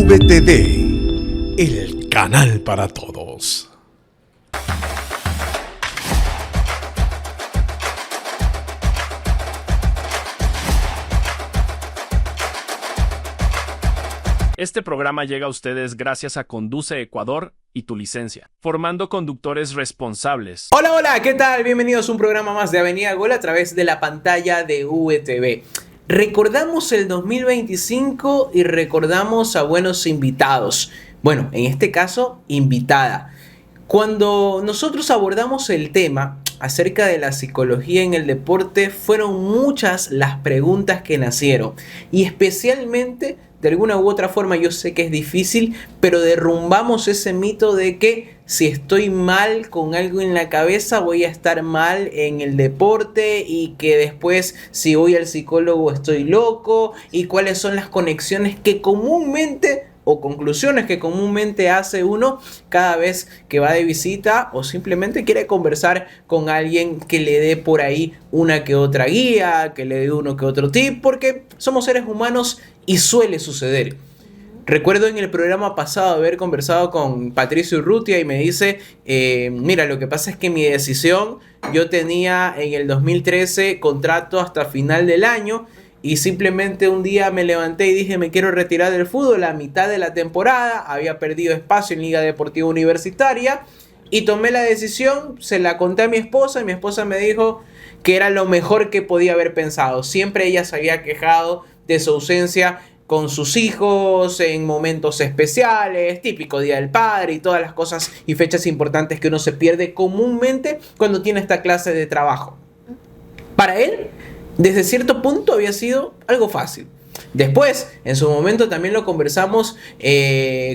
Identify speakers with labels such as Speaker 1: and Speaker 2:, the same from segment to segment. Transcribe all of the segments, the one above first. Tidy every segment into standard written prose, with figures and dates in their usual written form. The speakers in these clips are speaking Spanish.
Speaker 1: VTD, el canal para todos.
Speaker 2: Este programa llega a ustedes gracias a Conduce Ecuador y Tu Licencia, formando conductores responsables.
Speaker 3: Hola, hola, ¿qué tal? Bienvenidos a un programa más de Avenida Gol a través de la pantalla de VTV. Recordamos el 2025 y recordamos a buenos invitados. Bueno, en este caso, invitada. Cuando nosotros abordamos el tema acerca de la psicología en el deporte, fueron muchas las preguntas que nacieron. Y especialmente, de alguna u otra forma, yo sé que es difícil, pero derrumbamos ese mito de que si estoy mal con algo en la cabeza, voy a estar mal en el deporte, y que después, si voy al psicólogo, estoy loco, y cuáles son las conexiones que comúnmente o conclusiones que comúnmente hace uno cada vez que va de visita o simplemente quiere conversar con alguien que le dé por ahí una que otra guía, que le dé uno que otro tip, porque somos seres humanos y suele suceder. Recuerdo en el programa pasado haber conversado con Patricio Urrutia y me dice, mira, lo que pasa es que mi decisión, yo tenía en el 2013 contrato hasta final del año, y simplemente un día me levanté y dije, me quiero retirar del fútbol a mitad de la temporada. Había perdido espacio en Liga Deportiva Universitaria y tomé la decisión, se la conté a mi esposa y mi esposa me dijo que era lo mejor que podía haber pensado. Siempre ella se había quejado de su ausencia con sus hijos en momentos especiales, típico Día del Padre y todas las cosas y fechas importantes que uno se pierde comúnmente cuando tiene esta clase de trabajo. Para él, desde cierto punto había sido algo fácil. Después, en su momento también lo conversamos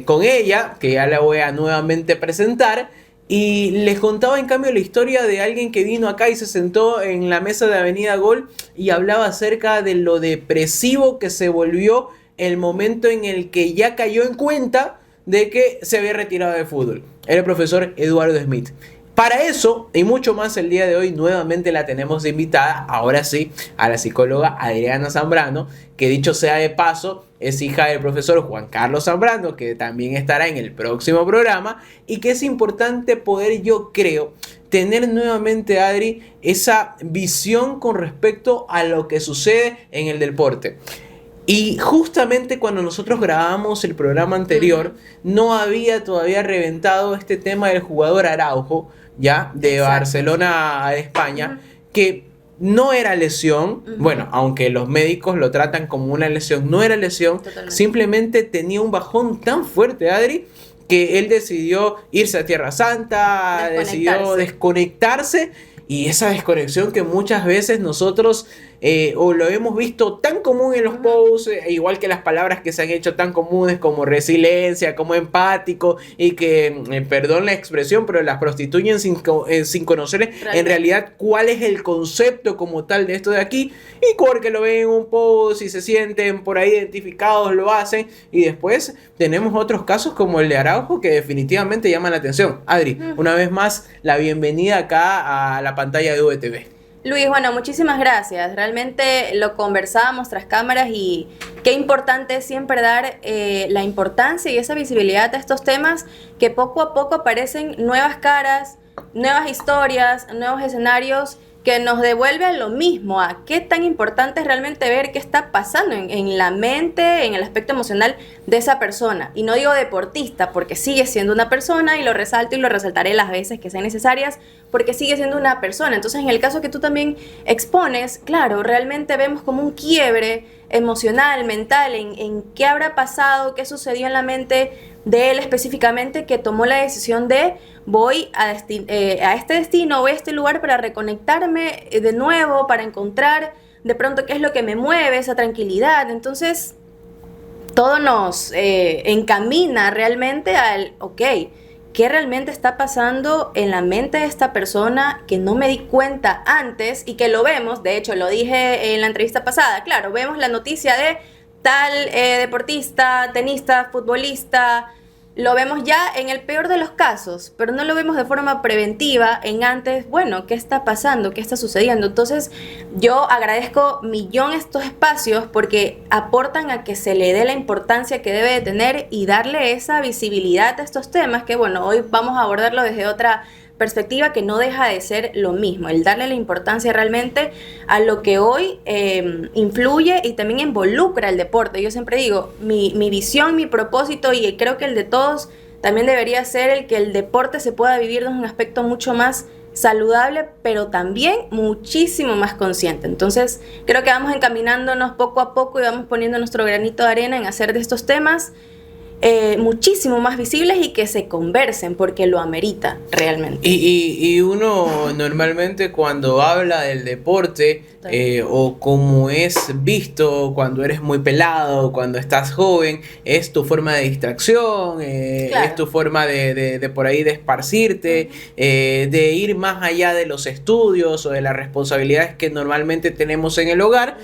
Speaker 3: con ella, que ya la voy a nuevamente presentar, y les contaba en cambio la historia de alguien que vino acá y se sentó en la mesa de Avenida Gol y hablaba acerca de lo depresivo que se volvió el momento en el que ya cayó en cuenta de que se había retirado de fútbol. Era el profesor Eduardo Smith. Para eso y mucho más, el día de hoy nuevamente la tenemos de invitada, ahora sí, a la psicóloga Adriana Zambrano, que dicho sea de paso, es hija del profesor Juan Carlos Zambrano, que también estará en el próximo programa, y que es importante poder, yo creo, tener nuevamente, Adri, esa visión con respecto a lo que sucede en el deporte. Y justamente cuando nosotros grabamos el programa anterior, no había todavía reventado este tema del jugador Araujo, ya, de Exacto. Barcelona a España, que no era lesión, bueno, aunque los médicos lo tratan como una lesión, no era lesión, Totalmente. Simplemente tenía un bajón tan fuerte, Adri, que él decidió irse a Tierra Santa, decidió desconectarse, y esa desconexión que muchas veces nosotros o lo hemos visto tan común en los posts, igual que las palabras que se han hecho tan comunes como resiliencia, como empático, y que, perdón la expresión, pero las prostituyen sin conocer en realidad cuál es el concepto como tal de esto de aquí, y porque lo ven en un post y se sienten por ahí identificados, lo hacen, y después tenemos otros casos como el de Araujo que definitivamente llaman la atención. Adri, una vez más, la bienvenida acá a la pantalla de VTV.
Speaker 4: Luis, bueno, muchísimas gracias. Realmente lo conversábamos tras cámaras y qué importante es siempre dar la importancia y esa visibilidad a estos temas, que poco a poco aparecen nuevas caras, nuevas historias, nuevos escenarios que nos devuelven lo mismo, a qué tan importante es realmente ver qué está pasando en la mente, en el aspecto emocional de esa persona. Y no digo deportista, porque sigue siendo una persona, y lo resalto y lo resaltaré las veces que sean necesarias, porque sigue siendo una persona. Entonces, en el caso que tú también expones, claro, realmente vemos como un quiebre emocional, mental, en qué habrá pasado, qué sucedió en la mente de él específicamente, que tomó la decisión de voy a este destino, voy a este lugar para reconectarme de nuevo, para encontrar de pronto qué es lo que me mueve, esa tranquilidad. Entonces, todo nos encamina realmente al, ok, ¿qué realmente está pasando en la mente de esta persona que no me di cuenta antes y que lo vemos? De hecho, lo dije en la entrevista pasada, claro, vemos la noticia de tal deportista, tenista, futbolista, lo vemos ya en el peor de los casos, pero no lo vemos de forma preventiva en antes, bueno, ¿qué está pasando? ¿Qué está sucediendo? Entonces, yo agradezco millón estos espacios porque aportan a que se le dé la importancia que debe de tener y darle esa visibilidad a estos temas que, bueno, hoy vamos a abordarlo desde otra perspectiva que no deja de ser lo mismo, el darle la importancia realmente a lo que hoy influye y también involucra el deporte. Yo siempre digo, mi visión, mi propósito, y creo que el de todos también debería ser el que el deporte se pueda vivir desde un aspecto mucho más saludable, pero también muchísimo más consciente. Entonces, creo que vamos encaminándonos poco a poco y vamos poniendo nuestro granito de arena en hacer de estos temas muchísimo más visibles y que se conversen porque lo amerita realmente.
Speaker 3: Y uno normalmente cuando habla del deporte o como es visto cuando eres muy pelado, cuando estás joven, es tu forma de distracción,
Speaker 4: Claro.
Speaker 3: es tu forma de por ahí de esparcirte, de ir más allá de los estudios o de las responsabilidades que normalmente tenemos en el hogar.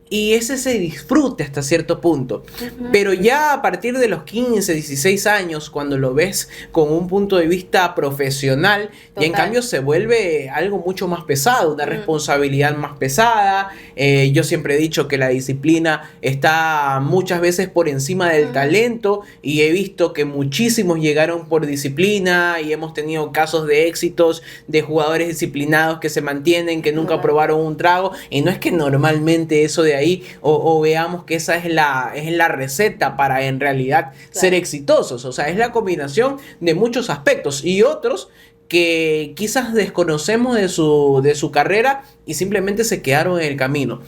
Speaker 3: Y es ese disfrute hasta cierto punto. Pero ya a partir de los 15, 16 años, cuando lo ves con un punto de vista profesional, ya en
Speaker 4: Total.
Speaker 3: cambio se vuelve algo mucho más pesado, una responsabilidad más pesada. Yo siempre he dicho que la disciplina está muchas veces por encima del talento, y he visto que muchísimos llegaron por disciplina y hemos tenido casos de éxitos de jugadores disciplinados que se mantienen, que nunca probaron un trago, y no es que normalmente eso de ahí o veamos que esa es la receta para en realidad ser exitosos. O sea, es la combinación de muchos aspectos y otros que quizás desconocemos de su carrera y simplemente se quedaron en el camino.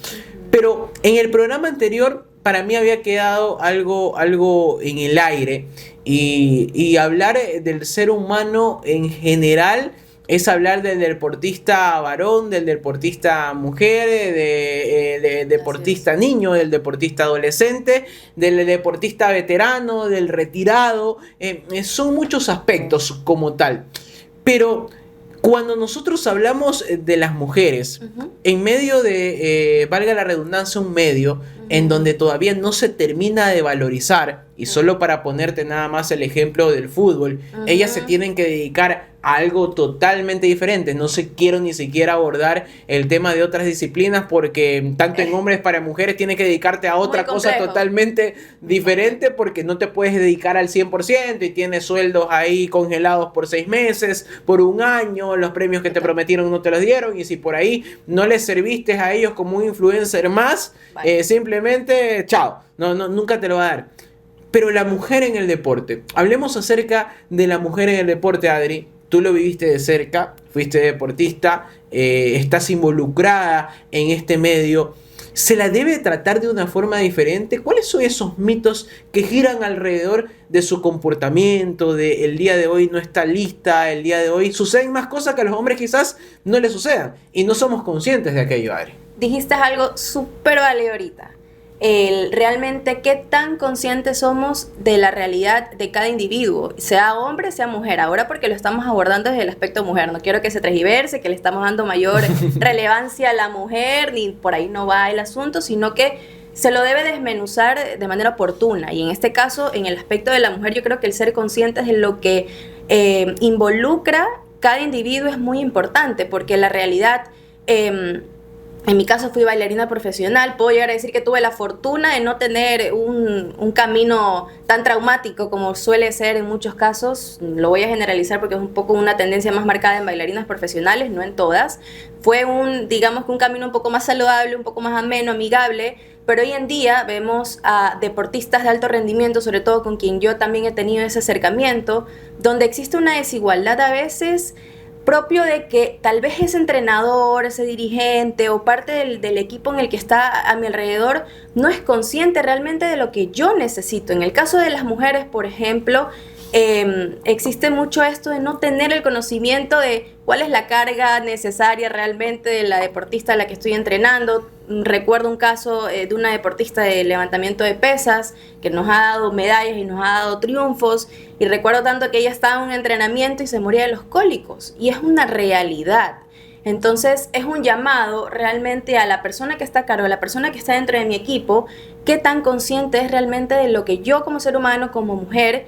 Speaker 3: Pero en el programa anterior para mí había quedado algo en el aire, y hablar del ser humano en general es hablar del deportista varón, del deportista mujer, del deportista niño, del deportista adolescente, del deportista veterano, del retirado. Son muchos aspectos como tal. Pero cuando nosotros hablamos de las mujeres, en medio de, valga la redundancia, un medio en donde todavía no se termina de valorizar, y solo para ponerte nada más el ejemplo del fútbol, ellas se tienen que dedicar a algo totalmente diferente. No quiero ni siquiera abordar el tema de otras disciplinas, porque tanto en hombres para mujeres tienes que dedicarte a otra cosa totalmente diferente, porque no te puedes dedicar al 100% y tienes sueldos ahí congelados por 6 meses, por un año, los premios que te prometieron no te los dieron, y si por ahí no les serviste a ellos como un influencer más, simplemente chao, nunca te lo va a dar. Pero la mujer en el deporte, hablemos acerca de la mujer en el deporte, Adri. Tú lo viviste de cerca, fuiste deportista, estás involucrada en este medio. ¿Se la debe tratar de una forma diferente? ¿Cuáles son esos mitos que giran alrededor de su comportamiento, de el día de hoy no está lista, el día de hoy suceden más cosas que a los hombres quizás no les sucedan, y no somos conscientes de aquello, Adri?
Speaker 4: Dijiste algo súper válido ahorita. Realmente qué tan conscientes somos de la realidad de cada individuo, sea hombre, sea mujer. Ahora porque lo estamos abordando desde el aspecto mujer, no quiero que se tergiverse, que le estamos dando mayor relevancia a la mujer, ni por ahí no va el asunto, sino que se lo debe desmenuzar de manera oportuna. Y en este caso, en el aspecto de la mujer, yo creo que el ser conscientes de lo que involucra cada individuo es muy importante, porque la realidad... en mi caso fui bailarina profesional, puedo llegar a decir que tuve la fortuna de no tener un camino tan traumático como suele ser en muchos casos. Lo voy a generalizar porque es un poco una tendencia más marcada en bailarinas profesionales, no en todas. Fue digamos que un camino un poco más saludable, un poco más ameno, amigable, pero hoy en día vemos a deportistas de alto rendimiento, sobre todo con quien yo también he tenido ese acercamiento, donde existe una desigualdad a veces propio de que tal vez ese entrenador, ese dirigente o parte del equipo en el que está a mi alrededor no es consciente realmente de lo que yo necesito. En el caso de las mujeres, por ejemplo, existe mucho esto de no tener el conocimiento de cuál es la carga necesaria realmente de la deportista a la que estoy entrenando. Recuerdo un caso de una deportista de levantamiento de pesas que nos ha dado medallas y nos ha dado triunfos, y recuerdo tanto que ella estaba en un entrenamiento y se moría de los cólicos, y es una realidad. Entonces es un llamado realmente a la persona que está a cargo, a la persona que está dentro de mi equipo, qué tan consciente es realmente de lo que yo como ser humano, como mujer,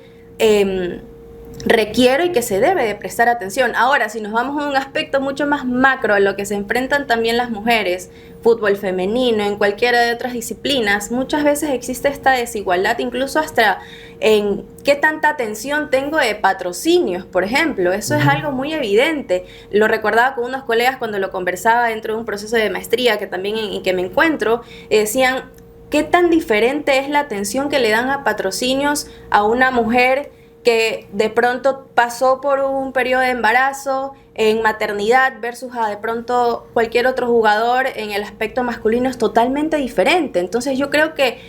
Speaker 4: requiere y que se debe de prestar atención. Ahora, si nos vamos a un aspecto mucho más macro, a lo que se enfrentan también las mujeres, fútbol femenino, en cualquiera de otras disciplinas, muchas veces existe esta desigualdad, incluso hasta en qué tanta atención tengo de patrocinios, por ejemplo. Eso es algo muy evidente. Lo recordaba con unos colegas cuando lo conversaba dentro de un proceso de maestría que también en que me encuentro, decían, ¿qué tan diferente es la atención que le dan a patrocinios a una mujer que de pronto pasó por un periodo de embarazo, en maternidad, versus a de pronto cualquier otro jugador en el aspecto masculino? Es totalmente diferente. Entonces yo creo que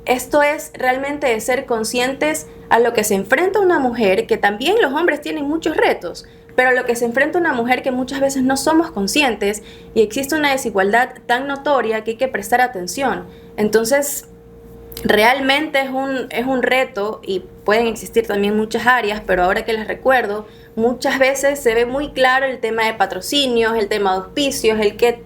Speaker 4: esto es realmente de ser conscientes a lo que se enfrenta una mujer, que también los hombres tienen muchos retos, pero a lo que se enfrenta una mujer que muchas veces no somos conscientes y existe una desigualdad tan notoria que hay que prestar atención. Entonces, realmente es un reto y pueden existir también muchas áreas, pero ahora que les recuerdo, muchas veces se ve muy claro el tema de patrocinios, el tema de auspicios, el qué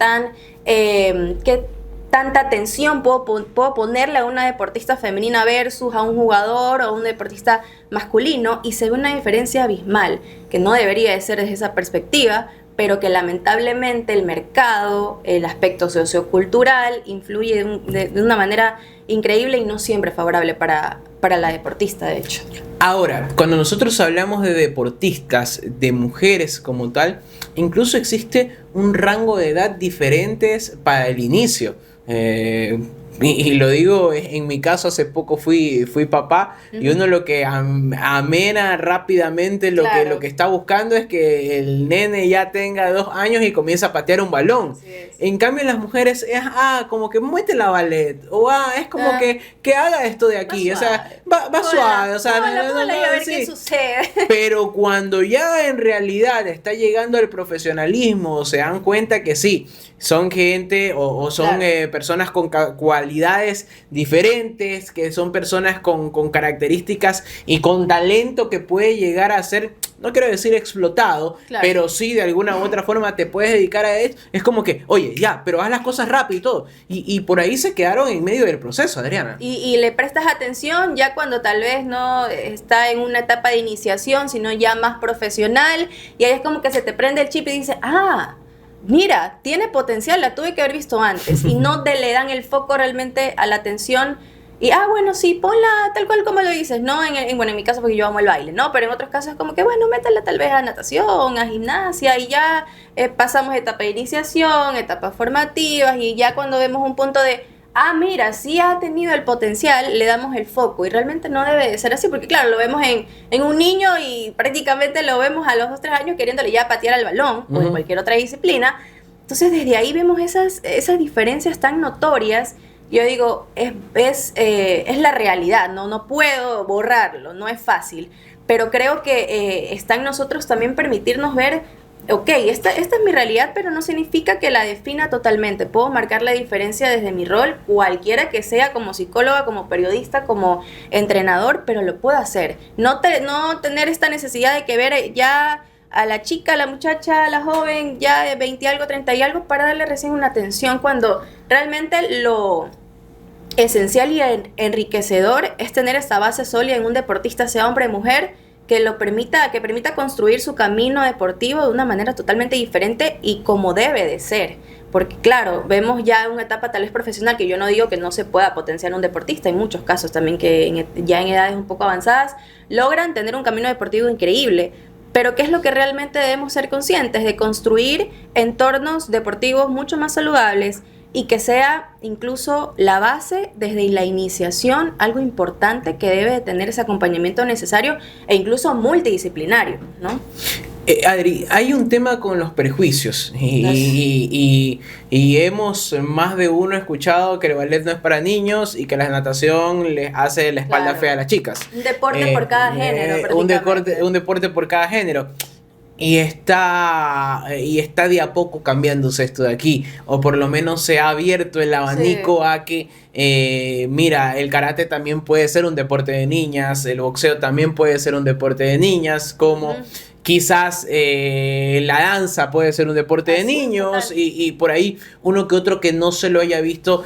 Speaker 4: tanta atención puedo ponerle a una deportista femenina versus a un jugador o a un deportista masculino, y se ve una diferencia abismal, que no debería de ser desde esa perspectiva, pero que lamentablemente el mercado, el aspecto sociocultural, influye de una manera increíble y no siempre favorable para la deportista, de hecho.
Speaker 3: Ahora, cuando nosotros hablamos de deportistas, de mujeres como tal, incluso existe un rango de edad diferentes para el inicio. Y lo digo, en mi caso hace poco fui papá, y uno lo que amena rápidamente lo que está buscando es que el nene ya tenga 2 años y comience a patear un balón. En cambio las mujeres es como que muete la ballet, o es como que haga esto de aquí, o sea, va suave, o sea,
Speaker 4: a ver qué sucede.
Speaker 3: Pero cuando ya en realidad está llegando el profesionalismo, se dan cuenta que sí, son gente o son personas con cualidades diferentes, que son personas con características y con talento que puede llegar a ser, no quiero decir explotado, pero sí de alguna u otra forma te puedes dedicar a eso. Es como que, oye, ya, pero haz las cosas rápido y todo. Y por ahí se quedaron en medio del proceso, Adriana.
Speaker 4: Y le prestas atención ya cuando tal vez no está en una etapa de iniciación, sino ya más profesional, y ahí es como que se te prende el chip y dice, mira, tiene potencial, la tuve que haber visto antes, y no le dan el foco realmente a la atención. Y, bueno, sí, ponla tal cual como lo dices, ¿no? Bueno, en mi caso, porque yo amo el baile, ¿no? Pero en otros casos es como que, bueno, métela tal vez a natación, a gimnasia, y ya pasamos etapa de iniciación, etapas formativas, y ya cuando vemos un punto de, mira, sí ha tenido el potencial, le damos el foco, y realmente no debe de ser así, porque claro, lo vemos en un niño y prácticamente lo vemos a los 2-3 años queriéndole ya patear al balón, o en cualquier otra disciplina. Entonces desde ahí vemos esas diferencias tan notorias. Yo digo, es la realidad, no puedo borrarlo, no es fácil, pero creo que está en nosotros también permitirnos ver, esta es mi realidad, pero no significa que la defina totalmente. Puedo marcar la diferencia desde mi rol, cualquiera que sea, como psicóloga, como periodista, como entrenador, pero lo puedo hacer. No tener esta necesidad de que ver ya a la chica, a la muchacha, a la joven, ya de 20 y algo, 30 y algo, para darle recién una atención, cuando realmente lo esencial y enriquecedor es tener esta base sólida en un deportista, sea hombre o mujer, que permita construir su camino deportivo de una manera totalmente diferente y como debe de ser. Porque claro, vemos ya una etapa tal vez profesional, que yo no digo que no se pueda potenciar un deportista, hay muchos casos también que ya en edades un poco avanzadas logran tener un camino deportivo increíble. Pero ¿qué es lo que realmente debemos ser conscientes? De construir entornos deportivos mucho más saludables, y que sea incluso la base desde la iniciación, algo importante que debe de tener ese acompañamiento necesario e incluso multidisciplinario, ¿no?
Speaker 3: Adri, hay un tema con los prejuicios y hemos más de uno escuchado que el ballet no es para niños y que la natación les hace la espalda fea a las chicas.
Speaker 4: Un deporte por cada género.
Speaker 3: Un deporte por cada género. Y está de a poco cambiándose esto de aquí, o por lo menos se ha abierto el abanico a que, mira, el karate también puede ser un deporte de niñas, el boxeo también puede ser un deporte de niñas, como quizás la danza puede ser un deporte de
Speaker 4: Así,
Speaker 3: niños
Speaker 4: total.
Speaker 3: y por ahí uno que otro que no se lo haya visto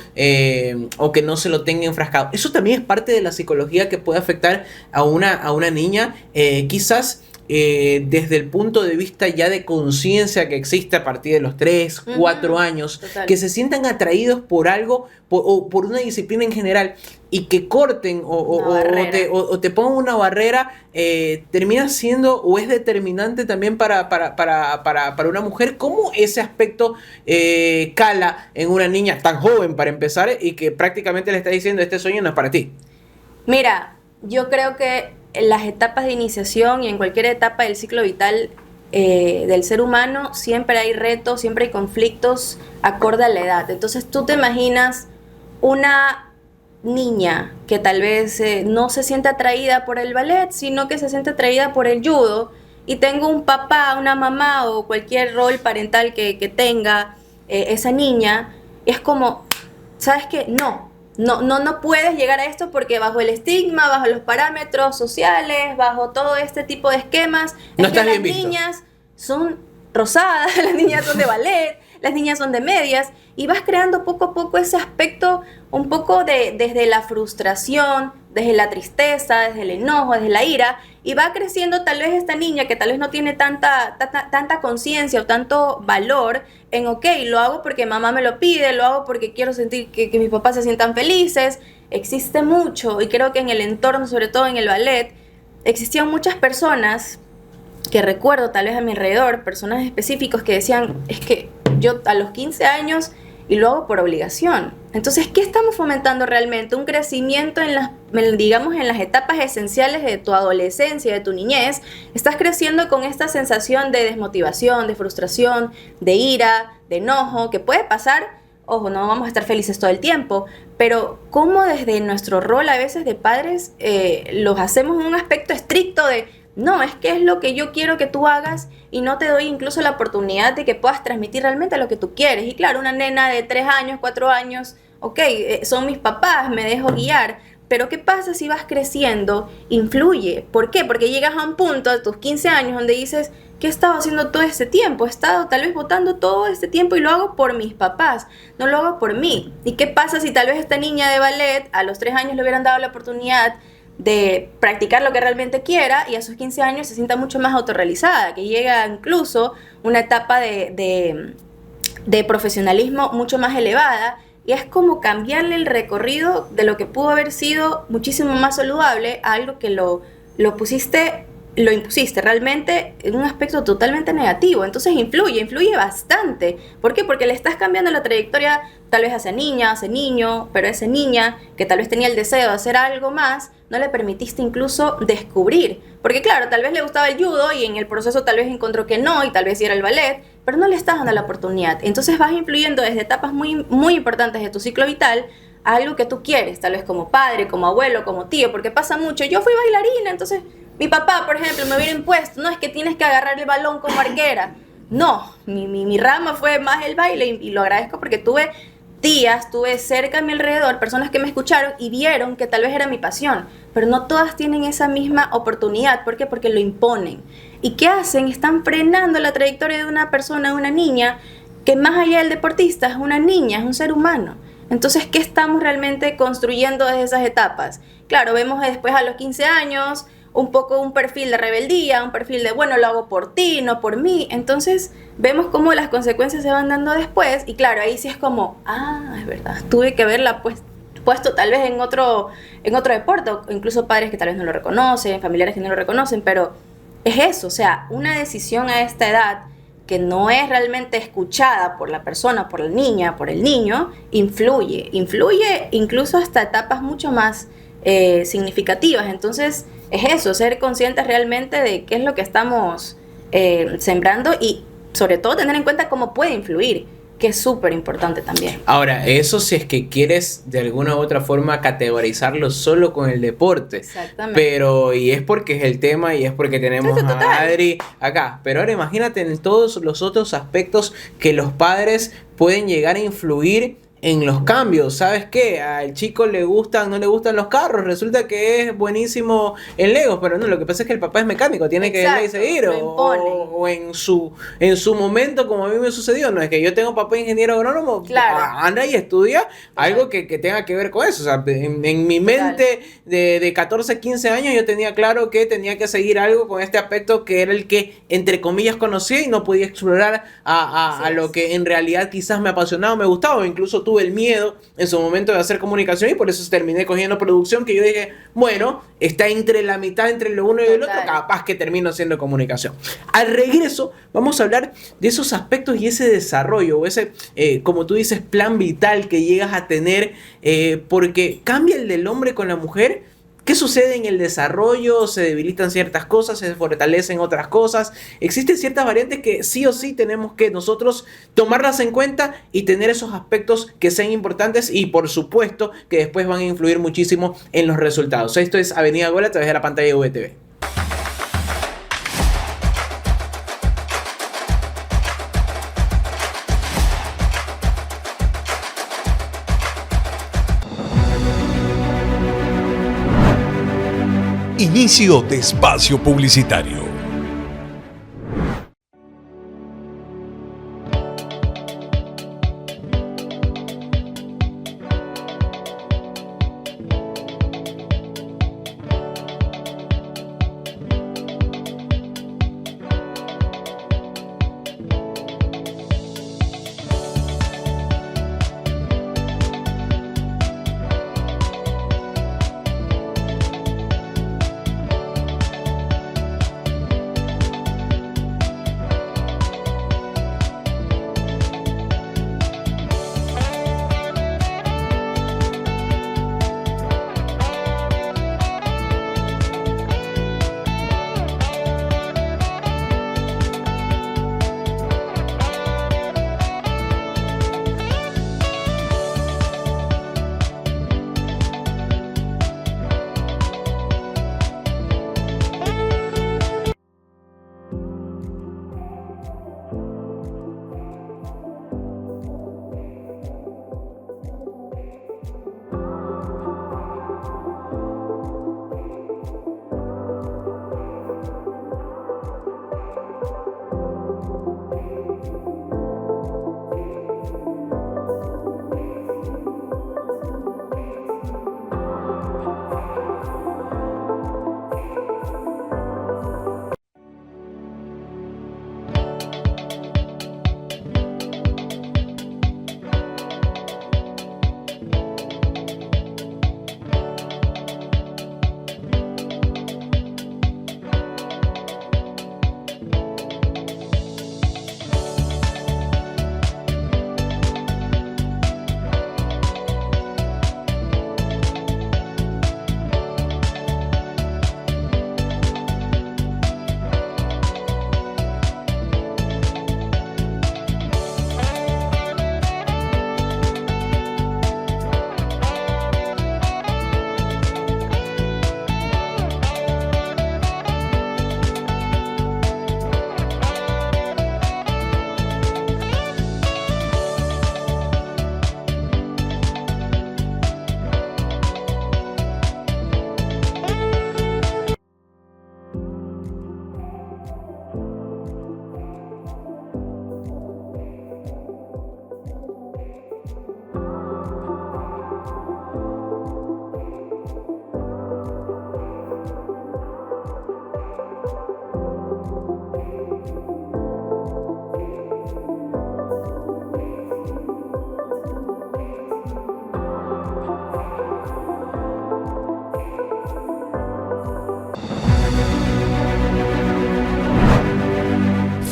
Speaker 3: o que no se lo tenga enfrascado. Eso también es parte de la psicología que puede afectar a una niña, quizás desde el punto de vista ya de conciencia que existe a partir de los 3, 4 años,
Speaker 4: Total.
Speaker 3: que se sientan atraídos por algo o por una disciplina en general y que corten
Speaker 4: Una barrera.
Speaker 3: o te pongan una barrera, termina siendo o es determinante también para una mujer. ¿Cómo ese aspecto cala en una niña tan joven para empezar y que prácticamente le está diciendo este sueño no es para ti?
Speaker 4: Mira, yo creo que en las etapas de iniciación y en cualquier etapa del ciclo vital del ser humano siempre hay retos, siempre hay conflictos acorde a la edad. Entonces tú te imaginas una niña que tal vez no se siente atraída por el ballet, sino que se siente atraída por el judo, y tengo un papá, una mamá o cualquier rol parental que tenga esa niña, y es como, ¿sabes qué? No puedes llegar a esto porque bajo el estigma, bajo los parámetros sociales, bajo todo este tipo de esquemas,
Speaker 3: No
Speaker 4: es que
Speaker 3: estás
Speaker 4: las
Speaker 3: bien visto.
Speaker 4: niñas son rosadas, las niñas son de ballet, las niñas son de medias, y vas creando poco a poco ese aspecto un poco desde la frustración, desde la tristeza, desde el enojo, desde la ira, y va creciendo tal vez esta niña que tal vez no tiene tanta conciencia o tanto valor en, ok, lo hago porque mamá me lo pide, lo hago porque quiero sentir que mis papás se sientan felices. Existe mucho, y creo que en el entorno, sobre todo en el ballet, existían muchas personas que recuerdo tal vez a mi alrededor, personas específicos que decían, es que yo a los 15 años y lo hago por obligación. Entonces, ¿qué estamos fomentando realmente? Un crecimiento en las etapas esenciales de tu adolescencia, de tu niñez. Estás creciendo con esta sensación de desmotivación, de frustración, de ira, de enojo, que puede pasar. Ojo, no vamos a estar felices todo el tiempo, pero cómo desde nuestro rol a veces de padres los hacemos en un aspecto estricto de no, es que es lo que yo quiero que tú hagas y no te doy incluso la oportunidad de que puedas transmitir realmente lo que tú quieres. Y claro, una nena de 3 años, 4 años, ok, son mis papás, me dejo guiar, pero ¿qué pasa si vas creciendo? Influye. ¿Por qué? Porque llegas a un punto de tus 15 años donde dices, ¿qué he estado haciendo todo este tiempo? He estado tal vez votando todo este tiempo y lo hago por mis papás, no lo hago por mí. ¿Y qué pasa si tal vez esta niña de ballet a los 3 años le hubieran dado la oportunidad de practicar lo que realmente quiera y a sus 15 años se sienta mucho más autorrealizada, que llega incluso una etapa de profesionalismo mucho más elevada? Y es como cambiarle el recorrido de lo que pudo haber sido muchísimo más saludable a algo que lo impusiste realmente en un aspecto totalmente negativo. Entonces influye bastante. ¿Por qué? Porque le estás cambiando la trayectoria tal vez a esa niña, a ese niño, pero a esa niña que tal vez tenía el deseo de hacer algo más, no le permitiste incluso descubrir. Porque claro, tal vez le gustaba el judo y en el proceso tal vez encontró que no, y tal vez sí era el ballet, pero no le estás dando la oportunidad. Entonces vas influyendo desde etapas muy, muy importantes de tu ciclo vital a algo que tú quieres, tal vez como padre, como abuelo, como tío, porque pasa mucho. Yo fui bailarina, entonces mi papá, por ejemplo, me hubiera impuesto, no, es que tienes que agarrar el balón como arquera. No, mi rama fue más el baile y lo agradezco porque tuve tías, tuve cerca a mi alrededor personas que me escucharon y vieron que tal vez era mi pasión, pero no todas tienen esa misma oportunidad. ¿Por qué? Porque lo imponen. ¿Y qué hacen? Están frenando la trayectoria de una persona, de una niña, que más allá del deportista es una niña, es un ser humano. Entonces, ¿qué estamos realmente construyendo desde esas etapas? Claro, vemos después a los 15 años un poco un perfil de rebeldía, un perfil de, bueno, lo hago por ti, no por mí. Entonces, vemos cómo las consecuencias se van dando después y claro, ahí sí es como, es verdad, tuve que haberla puesto tal vez en otro deporte, o incluso padres que tal vez no lo reconocen, familiares que no lo reconocen, pero es eso, o sea, una decisión a esta edad que no es realmente escuchada por la persona, por la niña, por el niño, influye incluso hasta etapas mucho más significativas. Entonces es eso, ser conscientes realmente de qué es lo que estamos sembrando y sobre todo tener en cuenta cómo puede influir, que es súper importante también.
Speaker 3: Ahora, eso si es que quieres de alguna u otra forma categorizarlo solo con el deporte.
Speaker 4: Exactamente.
Speaker 3: Pero, y es porque es el tema y es porque tenemos
Speaker 4: Sí, total.
Speaker 3: a Adri acá. Pero ahora imagínate en todos los otros aspectos que los padres pueden llegar a influir en los cambios. ¿Sabes qué? Al chico le gustan, no le gustan los carros, resulta que es buenísimo en Legos, pero no, lo que pasa es que el papá es mecánico, tiene que él seguir, o en su momento, como a mí me sucedió, no es que yo tengo papá ingeniero agrónomo, anda y estudia algo que tenga que ver con eso. O sea, en mi mente de 14, 15 años yo tenía claro que tenía que seguir algo con este aspecto que era el que, entre comillas, conocía y no podía explorar a lo que en realidad quizás me apasionaba, me gustaba, o incluso tuve el miedo en su momento de hacer comunicación y por eso terminé cogiendo producción, que yo dije, bueno, está entre la mitad, entre lo uno y el otro, capaz que termino haciendo comunicación. Al regreso vamos a hablar de esos aspectos y ese desarrollo, o ese, como tú dices, plan vital que llegas a tener, porque cambia el del hombre con la mujer. ¿Qué sucede en el desarrollo? ¿Se debilitan ciertas cosas? ¿Se fortalecen otras cosas? Existen ciertas variantes que sí o sí tenemos que nosotros tomarlas en cuenta y tener esos aspectos que sean importantes y por supuesto que después van a influir muchísimo en los resultados. Esto es Avenida Gola a través de la pantalla de VTV.
Speaker 1: Inicio de espacio publicitario.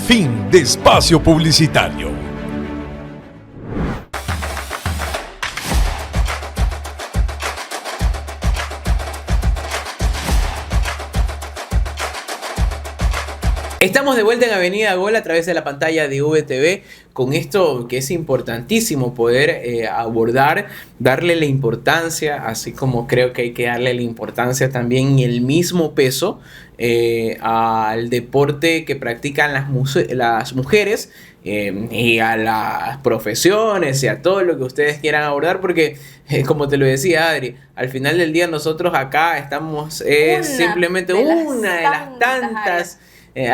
Speaker 1: Fin de espacio publicitario.
Speaker 3: Estamos de vuelta en Avenida Gol a través de la pantalla de VTV con esto que es importantísimo poder abordar, darle la importancia, así como creo que hay que darle la importancia también y el mismo peso al deporte que practican las mujeres y a las profesiones y a todo lo que ustedes quieran abordar, porque como te lo decía Adri, al final del día nosotros acá estamos simplemente una de las tantas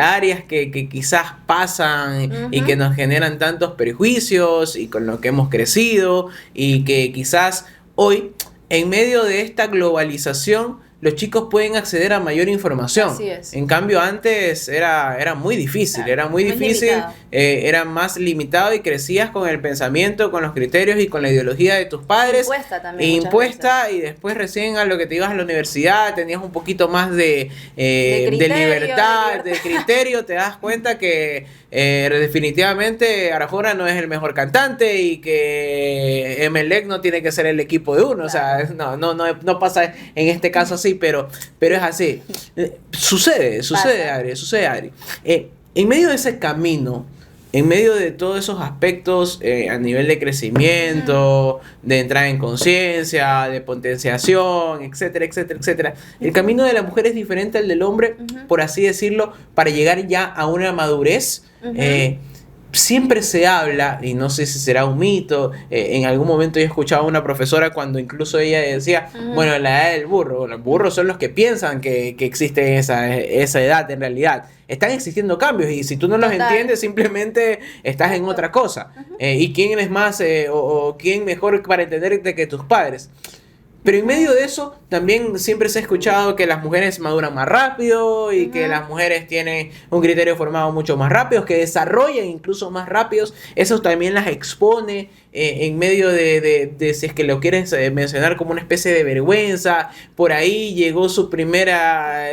Speaker 3: áreas que quizás pasan y que nos generan tantos prejuicios y con lo que hemos crecido y que quizás hoy en medio de esta globalización los chicos pueden acceder a mayor información.
Speaker 4: Así es.
Speaker 3: En cambio antes era muy difícil, era más limitado y crecías con el pensamiento, con los criterios y con la ideología de tus padres.
Speaker 4: Impuesta también.
Speaker 3: Impuesta y después recién a lo que te ibas a la universidad tenías un poquito más de libertad, de criterio, te das cuenta que definitivamente Arjona no es el mejor cantante y que Emelec no tiene que ser el equipo de uno. Claro. O sea, no pasa en este caso así, pero es así. Sucede, Adri. En medio de ese camino, en medio de todos esos aspectos a nivel de crecimiento, de entrada en conciencia, de potenciación, etcétera, etcétera, etcétera, el camino de la mujer es diferente al del hombre, por así decirlo, para llegar ya a una madurez. Siempre se habla, y no sé si será un mito, en algún momento yo escuchaba a una profesora cuando incluso ella decía, bueno, la edad del burro, bueno, los burros son los que piensan que existe esa edad en realidad. Están existiendo cambios y si tú no los entiendes simplemente estás en otra cosa. ¿Y quién es más o quién mejor para entenderte que tus padres? Pero en medio de eso también siempre se ha escuchado que las mujeres maduran más rápido y que las mujeres tienen un criterio formado mucho más rápido, que desarrollan incluso más rápidos. Eso también las expone en medio de si es que lo quieres mencionar como una especie de vergüenza. Por ahí llegó su primera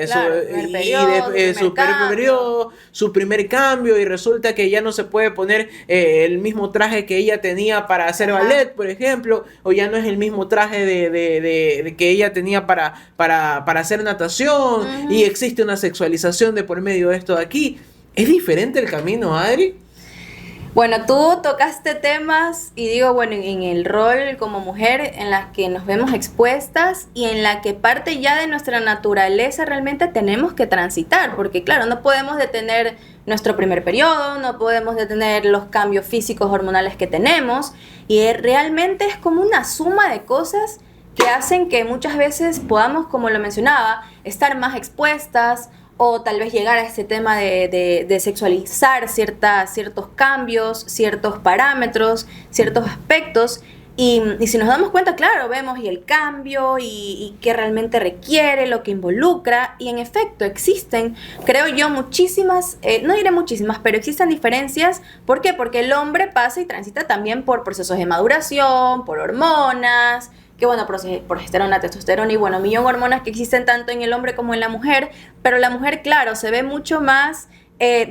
Speaker 3: su primer cambio y resulta que ya no se puede poner el mismo traje que ella tenía para hacer ballet, por ejemplo, o ya no es el mismo traje de que ella tenía para hacer natación, y existe una sexualización de por medio de esto de aquí. ¿Es diferente el camino, Adri?
Speaker 4: Bueno, tú tocaste temas y digo, bueno, en el rol como mujer en la que nos vemos expuestas y en la que parte ya de nuestra naturaleza realmente tenemos que transitar, porque claro, no podemos detener nuestro primer periodo, no podemos detener los cambios físicos hormonales que tenemos, y realmente es como una suma de cosas que hacen que muchas veces podamos, como lo mencionaba, estar más expuestas, o tal vez llegar a este tema de sexualizar ciertos cambios, ciertos parámetros, ciertos aspectos. Y si nos damos cuenta, claro, vemos y el cambio y qué realmente requiere, lo que involucra. Y en efecto existen, creo yo, muchísimas, no diré muchísimas, pero existen diferencias. ¿Por qué? Porque el hombre pasa y transita también por procesos de maduración, por hormonas, que bueno, progesterona, testosterona y bueno, millón de hormonas que existen tanto en el hombre como en la mujer, pero la mujer, claro, se ve mucho más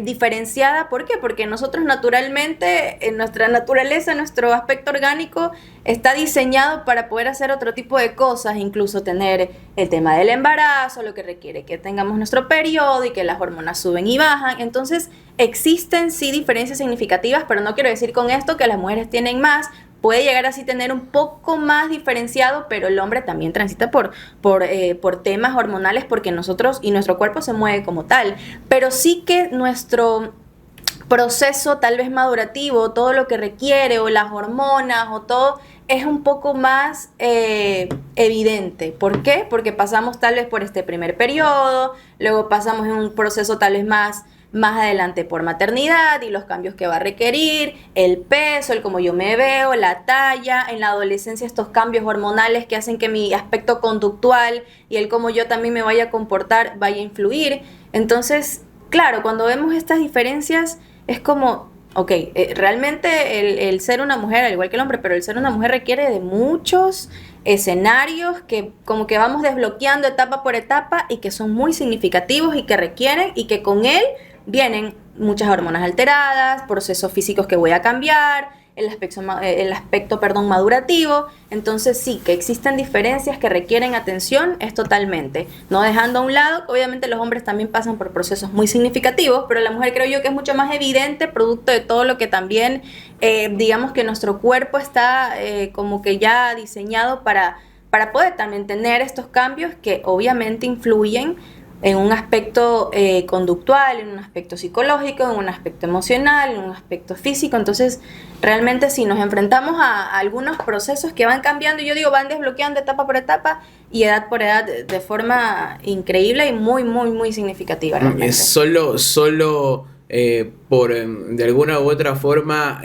Speaker 4: diferenciada. ¿Por qué? Porque nosotros naturalmente, en nuestra naturaleza, nuestro aspecto orgánico está diseñado para poder hacer otro tipo de cosas, incluso tener el tema del embarazo, lo que requiere que tengamos nuestro periodo y que las hormonas suben y bajan. Entonces existen sí diferencias significativas, pero no quiero decir con esto que las mujeres tienen más. Puede llegar así tener un poco más diferenciado, pero el hombre también transita por temas hormonales, porque nosotros y nuestro cuerpo se mueve como tal. Pero sí que nuestro proceso tal vez madurativo, todo lo que requiere, o las hormonas, o todo, es un poco más evidente. ¿Por qué? Porque pasamos tal vez por este primer periodo, luego pasamos en un proceso tal vez más adelante por maternidad y los cambios que va a requerir, el peso, el cómo yo me veo, la talla, en la adolescencia estos cambios hormonales que hacen que mi aspecto conductual y el cómo yo también me vaya a comportar vaya a influir. Entonces, claro, cuando vemos estas diferencias es como, ok, realmente el ser una mujer, al igual que el hombre, pero el ser una mujer requiere de muchos escenarios que como que vamos desbloqueando etapa por etapa y que son muy significativos y que requieren, y que con él vienen muchas hormonas alteradas, procesos físicos que voy a cambiar, el aspecto, perdón, madurativo. Entonces sí, que existen diferencias que requieren atención, es totalmente. No dejando a un lado que obviamente los hombres también pasan por procesos muy significativos, pero la mujer creo yo que es mucho más evidente, producto de todo lo que también, digamos que nuestro cuerpo está como que ya diseñado para poder también tener estos cambios que obviamente influyen en un aspecto conductual, en un aspecto psicológico, en un aspecto emocional, en un aspecto físico. Entonces, realmente si nos enfrentamos a algunos procesos que van cambiando, y yo digo, van desbloqueando etapa por etapa y edad por edad de forma increíble y muy, muy, muy significativa realmente.
Speaker 3: Solo por de alguna u otra forma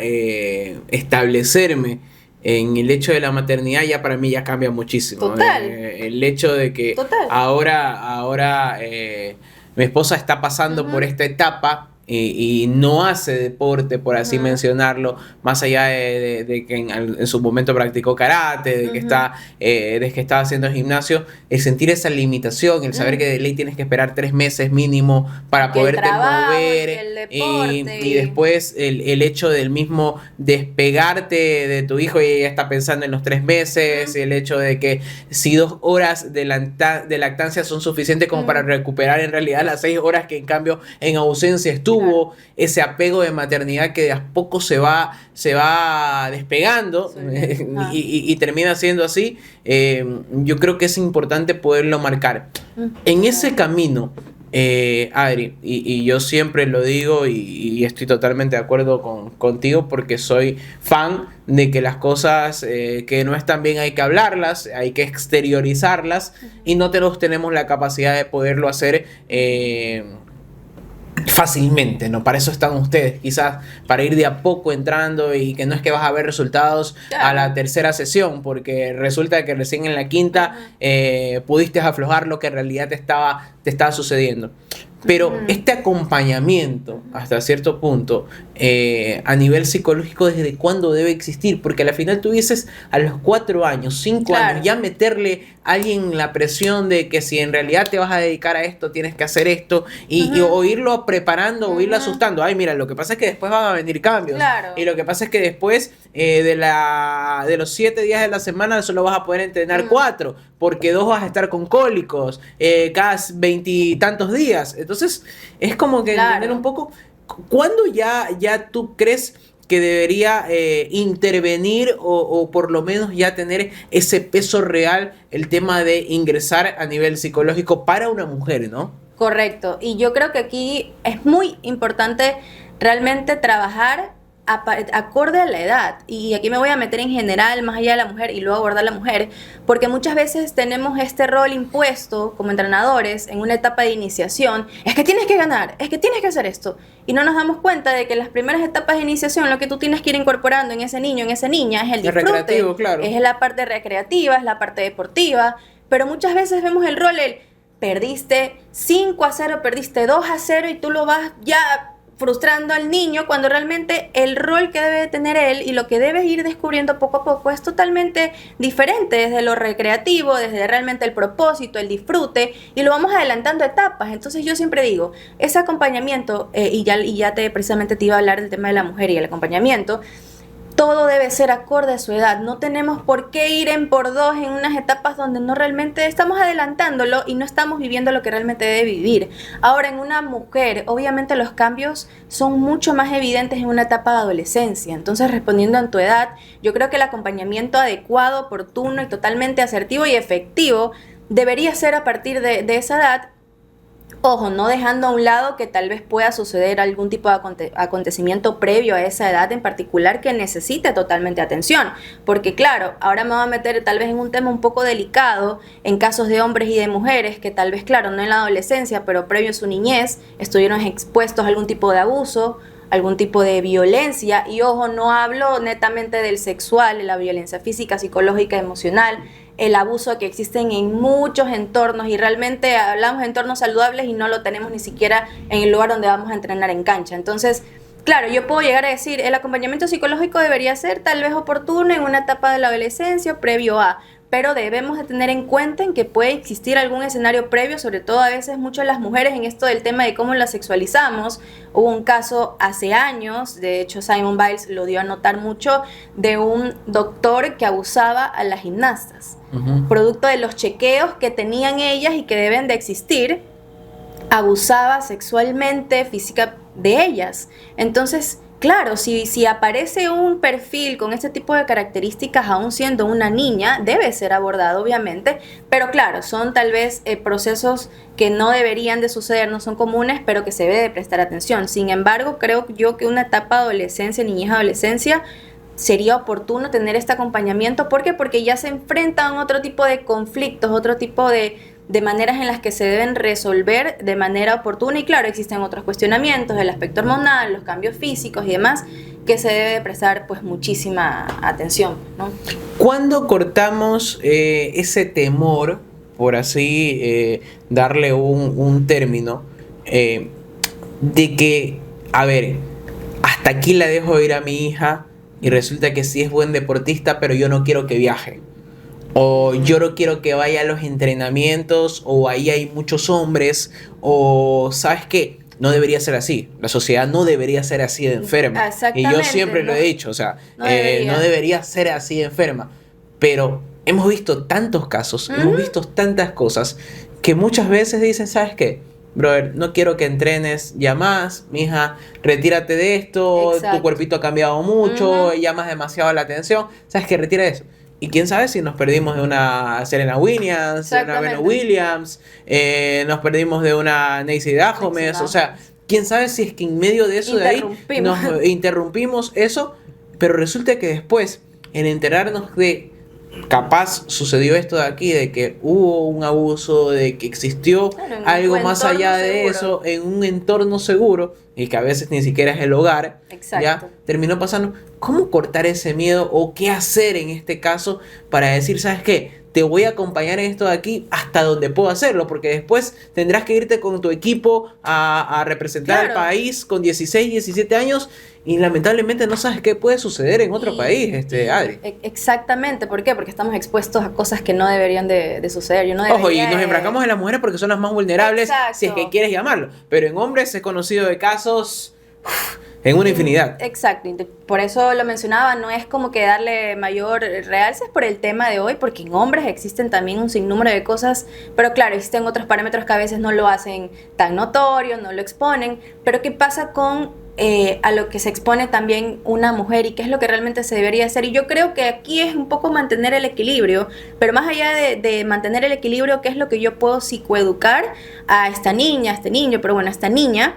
Speaker 3: establecerme en el hecho de la maternidad ya para mí ya cambia muchísimo.
Speaker 4: Total.
Speaker 3: El hecho de que
Speaker 4: Total.
Speaker 3: ahora mi esposa está pasando por esta etapa y no hace deporte, por así mencionarlo, más allá de que en su momento practicó karate, de que estaba haciendo gimnasio, el sentir esa limitación, el saber que de ley tienes que esperar 3 meses mínimo para
Speaker 4: Que el
Speaker 3: poderte
Speaker 4: trabajo,
Speaker 3: mover,
Speaker 4: que el deporte.
Speaker 3: y después el hecho del mismo despegarte de tu hijo y ella está pensando en los 3 meses, el hecho de que si 2 horas de lactancia son suficientes como para recuperar en realidad las 6 horas que en cambio en ausencia estuvo, ese apego de maternidad que de a poco se va despegando y termina siendo así. Yo creo que es importante poderlo marcar. En ese camino, Adri, y yo siempre lo digo y estoy totalmente de acuerdo contigo porque soy fan de que las cosas que no están bien hay que hablarlas, hay que exteriorizarlas y no tenemos la capacidad de poderlo hacer fácilmente, ¿no? Para eso están ustedes, quizás para ir de a poco entrando y que no es que vas a ver resultados a la tercera sesión, porque resulta que recién en la quinta pudiste aflojar lo que en realidad te estaba sucediendo. Pero este acompañamiento, hasta cierto punto, a nivel psicológico, ¿desde cuándo debe existir? Porque al final tú dices, a los 4 años, 5 años, ya meterle a alguien la presión de que si en realidad te vas a dedicar a esto, tienes que hacer esto, o irlo preparando, o irlo asustando. Ay, mira, lo que pasa es que después van a venir cambios.
Speaker 4: Claro.
Speaker 3: Y lo que pasa es que después de los 7 días de la semana solo vas a poder entrenar 4, porque 2 vas a estar con cólicos cada 20 y tantos días. Entonces, es como que entender un poco, ¿cuándo ya tú crees que debería intervenir o por lo menos ya tener ese peso real el tema de ingresar a nivel psicológico para una mujer, ¿no?
Speaker 4: Correcto. Y yo creo que aquí es muy importante realmente trabajar acorde a la edad, y aquí me voy a meter en general más allá de la mujer y luego abordar la mujer, porque muchas veces tenemos este rol impuesto como entrenadores en una etapa de iniciación, es que tienes que ganar, es que tienes que hacer esto, y no nos damos cuenta de que las primeras etapas de iniciación lo que tú tienes que ir incorporando en ese niño, en esa niña, es el disfrute,
Speaker 3: claro.
Speaker 4: Es la parte recreativa, es la parte deportiva, pero muchas veces vemos el rol, perdiste 5-0, perdiste 2-0 y tú lo vas ya frustrando al niño, cuando realmente el rol que debe tener él y lo que debes ir descubriendo poco a poco es totalmente diferente, desde lo recreativo, desde realmente el propósito, el disfrute, y lo vamos adelantando etapas. Entonces yo siempre digo, ese acompañamiento, precisamente te iba a hablar del tema de la mujer y el acompañamiento, todo debe ser acorde a su edad. No tenemos por qué ir en por dos en unas etapas donde no realmente estamos adelantándolo y no estamos viviendo lo que realmente debe vivir. Ahora, en una mujer, obviamente los cambios son mucho más evidentes en una etapa de adolescencia. Entonces, respondiendo a tu edad, yo creo que el acompañamiento adecuado, oportuno y totalmente asertivo y efectivo debería ser a partir de esa edad. Ojo, no dejando a un lado que tal vez pueda suceder algún tipo de acontecimiento previo a esa edad en particular que necesite totalmente atención. Porque claro, ahora me voy a meter tal vez en un tema un poco delicado en casos de hombres y de mujeres que tal vez, claro, no en la adolescencia, pero previo a su niñez, estuvieron expuestos a algún tipo de abuso, algún tipo de violencia. Y ojo, no hablo netamente del sexual, de la violencia física, psicológica, emocional, el abuso que existen en muchos entornos, y realmente hablamos de entornos saludables y no lo tenemos ni siquiera en el lugar donde vamos a entrenar en cancha. Entonces, claro, yo puedo llegar a decir, el acompañamiento psicológico debería ser tal vez oportuno en una etapa de la adolescencia previo a, pero debemos de tener en cuenta en que puede existir algún escenario previo, sobre todo a veces mucho las mujeres en esto del tema de cómo la sexualizamos. Hubo un caso hace años, de hecho Simone Biles lo dio a notar mucho, de un doctor que abusaba a las gimnastas, producto de los chequeos que tenían ellas y que deben de existir, abusaba sexualmente, física de ellas. Entonces, claro, si aparece un perfil con este tipo de características aún siendo una niña, debe ser abordado obviamente, pero claro, son tal vez procesos que no deberían de suceder, no son comunes, pero que se debe de prestar atención. Sin embargo, creo yo que una etapa de adolescencia, niñez, adolescencia, sería oportuno tener este acompañamiento. ¿Por qué? Porque ya se enfrentan a otro tipo de conflictos, otro tipo de maneras en las que se deben resolver de manera oportuna, y claro, existen otros cuestionamientos, el aspecto hormonal, los cambios físicos y demás, que se debe prestar pues muchísima atención, ¿no?
Speaker 3: ¿Cuándo cortamos ese temor, por así darle un término, de que, a ver, hasta aquí la dejo ir a mi hija y resulta que sí es buen deportista, pero yo no quiero que viaje? O yo no quiero que vaya a los entrenamientos, o ahí hay muchos hombres, o ¿sabes qué? No debería ser así. La sociedad no debería ser así de enferma. Y yo siempre lo he dicho, o sea, no debería ser así de enferma. Pero hemos visto tantos casos, hemos visto tantas cosas, que muchas veces dicen, ¿sabes qué? Brother, no quiero que entrenes ya más, mija, retírate de esto, tu cuerpito ha cambiado mucho, llamas demasiado la atención, ¿sabes qué? Retira eso. Y quién sabe si nos perdimos de una Serena Williams, de una Venus Williams, nos perdimos de una Neisy Dahomes, o sea, quién sabe si es que en medio de eso de ahí nos interrumpimos eso, pero resulta que después, en enterarnos de capaz sucedió esto de aquí, de que hubo un abuso, de que existió algo más allá de eso, en un entorno seguro, y que a veces ni siquiera es el hogar, ya terminó pasando. ¿Cómo cortar ese miedo o qué hacer en este caso para decir, ¿sabes qué? Te voy a acompañar en esto de aquí hasta donde puedo hacerlo, porque después tendrás que irte con tu equipo a representar al país con 16, 17 años y lamentablemente no sabes qué puede suceder en otro país, Adri.
Speaker 4: Exactamente, ¿por qué? Porque estamos expuestos a cosas que no deberían de suceder.
Speaker 3: Ojo, y nos enfrascamos en las mujeres porque son las más vulnerables, si es que quieres llamarlo, pero en hombres he conocido de casos en una infinidad.
Speaker 4: Exacto, por eso lo mencionaba, no es como que darle mayor realce por el tema de hoy, porque en hombres existen también un sinnúmero de cosas, pero claro, existen otros parámetros que a veces no lo hacen tan notorio, no lo exponen, pero ¿qué pasa con a lo que se expone también una mujer y qué es lo que realmente se debería hacer? Y yo creo que aquí es un poco mantener el equilibrio, pero más allá de mantener el equilibrio, ¿qué es lo que yo puedo psicoeducar a esta niña, a este niño, pero bueno, a esta niña,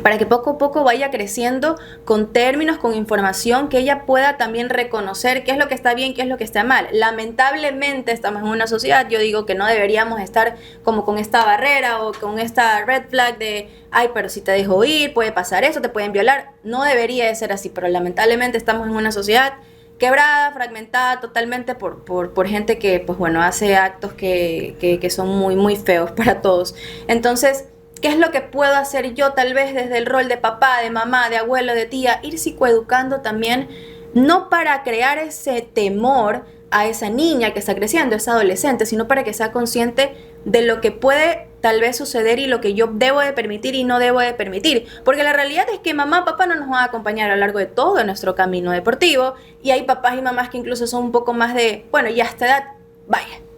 Speaker 4: para que poco a poco vaya creciendo con términos, con información, que ella pueda también reconocer qué es lo que está bien, qué es lo que está mal? Lamentablemente estamos en una sociedad, yo digo que no deberíamos estar como con esta barrera o con esta red flag de, ay, pero si te dejo ir, puede pasar eso, te pueden violar. No debería de ser así, pero lamentablemente estamos en una sociedad quebrada, fragmentada totalmente por gente que, pues bueno, hace actos que son muy, muy feos para todos. Entonces, ¿qué es lo que puedo hacer yo tal vez desde el rol de papá, de mamá, de abuelo, de tía? Ir psicoeducando también, no para crear ese temor a esa niña que está creciendo, esa adolescente, sino para que sea consciente de lo que puede tal vez suceder y lo que yo debo de permitir y no debo de permitir. Porque la realidad es que mamá, papá no nos van a acompañar a lo largo de todo nuestro camino deportivo, y hay papás y mamás que incluso son un poco más de, bueno, ya a esta edad,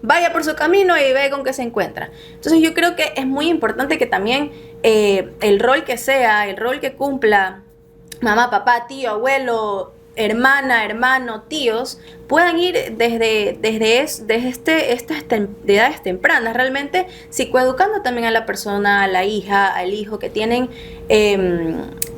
Speaker 4: vaya por su camino y ve con qué se encuentra. Entonces yo creo que es muy importante que también el rol que sea, el rol que cumpla mamá, papá, tío, abuelo, hermana, hermano, tíos, puedan ir desde estas edades tempranas, realmente psicoeducando también a la persona, a la hija, al hijo que tienen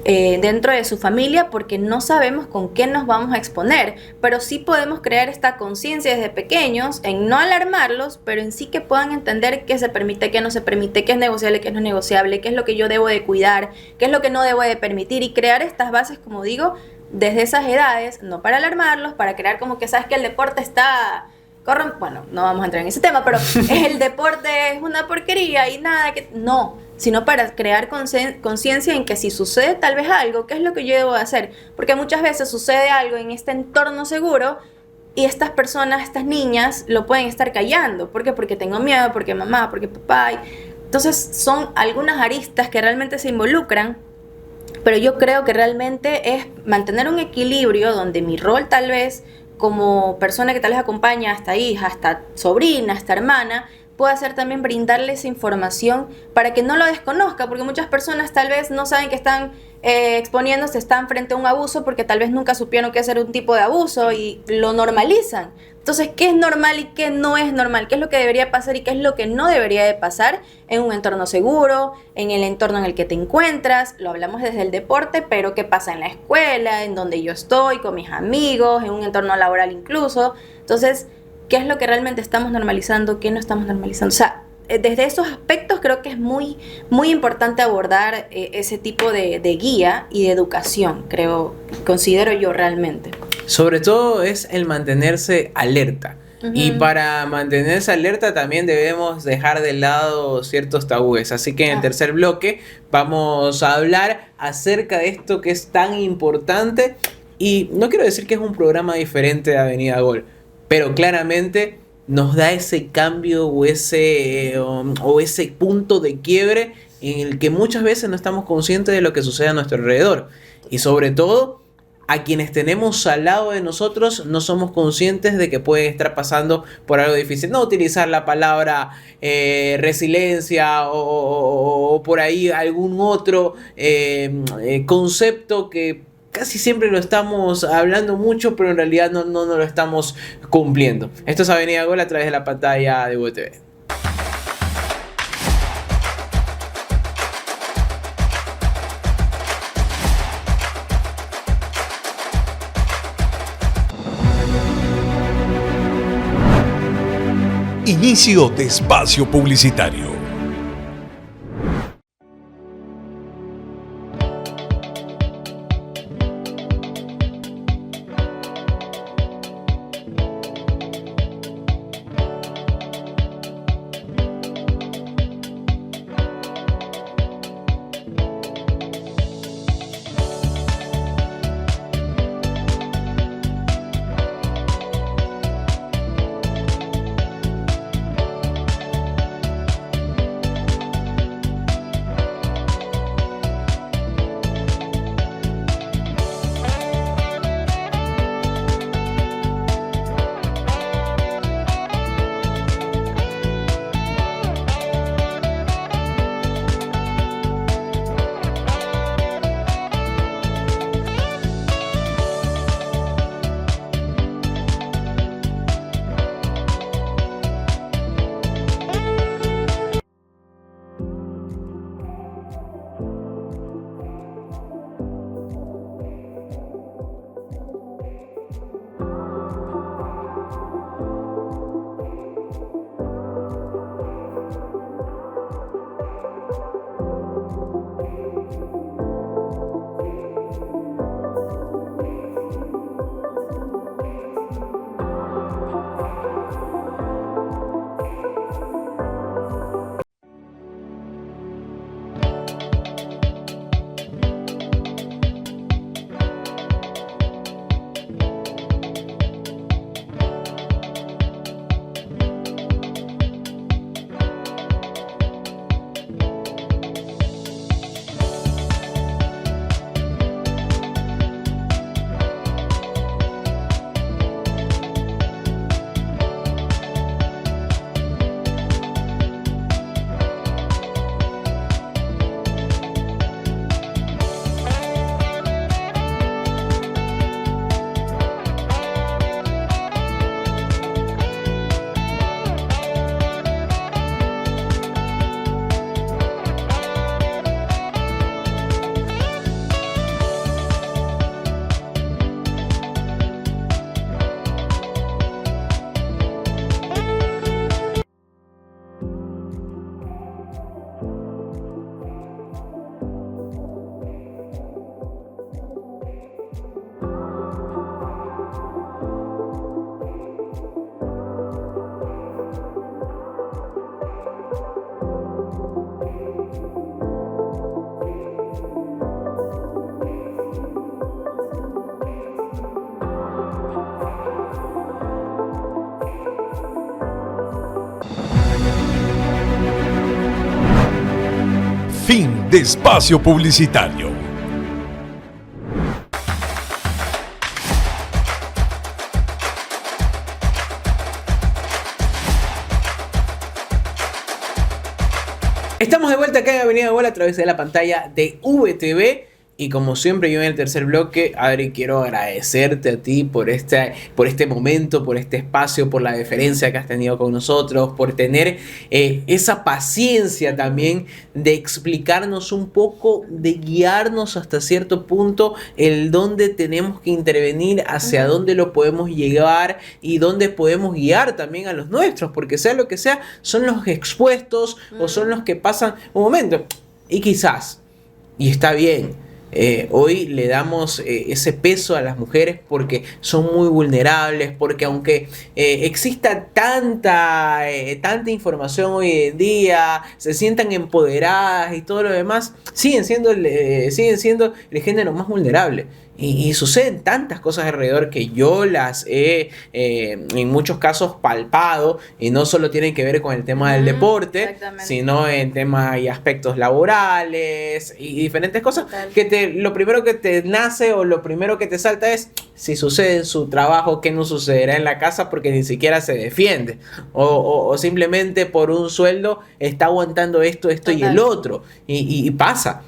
Speaker 4: dentro de su familia, porque no sabemos con qué nos vamos a exponer, pero sí podemos crear esta conciencia desde pequeños, en no alarmarlos, pero en sí que puedan entender qué se permite, qué no se permite, qué es negociable, qué no es negociable, qué es lo que yo debo de cuidar, qué es lo que no debo de permitir, y crear estas bases, como digo, desde esas edades, no para alarmarlos, para crear como que sabes que el deporte está bueno, no vamos a entrar en ese tema, pero el deporte es una porquería y nada, no, sino para crear conciencia en que si sucede tal vez algo, ¿qué es lo que yo debo hacer? Porque muchas veces sucede algo en este entorno seguro y estas personas, estas niñas, lo pueden estar callando. ¿Por qué? Porque tengo miedo, porque mamá, porque papá. Entonces son algunas aristas que realmente se involucran, pero yo creo que realmente es mantener un equilibrio donde mi rol tal vez como persona que tal vez acompaña a esta hija, a esta sobrina, a esta hermana, puede ser también brindarles información para que no lo desconozca, porque muchas personas tal vez no saben que están exponiéndose, están frente a un abuso porque tal vez nunca supieron que hacer un tipo de abuso y lo normalizan. Entonces, ¿qué es normal y qué no es normal? ¿Qué es lo que debería pasar y qué es lo que no debería de pasar en un entorno seguro, en el entorno en el que te encuentras? Lo hablamos desde el deporte, pero ¿qué pasa en la escuela, en donde yo estoy, con mis amigos, en un entorno laboral incluso? Entonces, ¿qué es lo que realmente estamos normalizando? ¿Qué no estamos normalizando? O sea, desde esos aspectos creo que es muy, muy importante abordar ese tipo de guía y de educación, considero yo realmente.
Speaker 3: Sobre todo es el mantenerse alerta. Y para mantenerse alerta también debemos dejar de lado ciertos tabúes. Así que en el tercer bloque vamos a hablar acerca de esto que es tan importante. Y no quiero decir que es un programa diferente de Avenida Gol, pero claramente nos da ese cambio o ese punto de quiebre en el que muchas veces no estamos conscientes de lo que sucede a nuestro alrededor. Y sobre todo, a quienes tenemos al lado de nosotros no somos conscientes de que pueden estar pasando por algo difícil. No utilizar la palabra resiliencia o por ahí algún otro concepto que casi siempre lo estamos hablando mucho, pero en realidad no lo estamos cumpliendo. Esto es Avenida Gol a través de la pantalla de UTV.
Speaker 1: Inicio de espacio publicitario. Fin de espacio publicitario.
Speaker 3: Estamos de vuelta acá en Avenida Gola a través de la pantalla de VTV. Y como siempre, yo en el tercer bloque, Adri, quiero agradecerte a ti por este momento, por este espacio, por la deferencia que has tenido con nosotros, por tener esa paciencia también de explicarnos un poco, de guiarnos hasta cierto punto el dónde tenemos que intervenir, hacia dónde lo podemos llevar y dónde podemos guiar también a los nuestros, porque sea lo que sea, son los expuestos o son los que pasan un momento. Y quizás, y está bien, hoy le damos ese peso a las mujeres porque son muy vulnerables, porque aunque exista tanta información hoy en día, se sientan empoderadas y todo lo demás, siguen siendo el género más vulnerable. Y suceden tantas cosas alrededor que yo las he en muchos casos palpado, y no solo tienen que ver con el tema del deporte, sino en temas y aspectos laborales y diferentes cosas. Lo primero que te nace o lo primero que te salta es si sucede en su trabajo, ¿qué no sucederá en la casa? Porque ni siquiera se defiende o simplemente por un sueldo está aguantando esto y el otro, y pasa,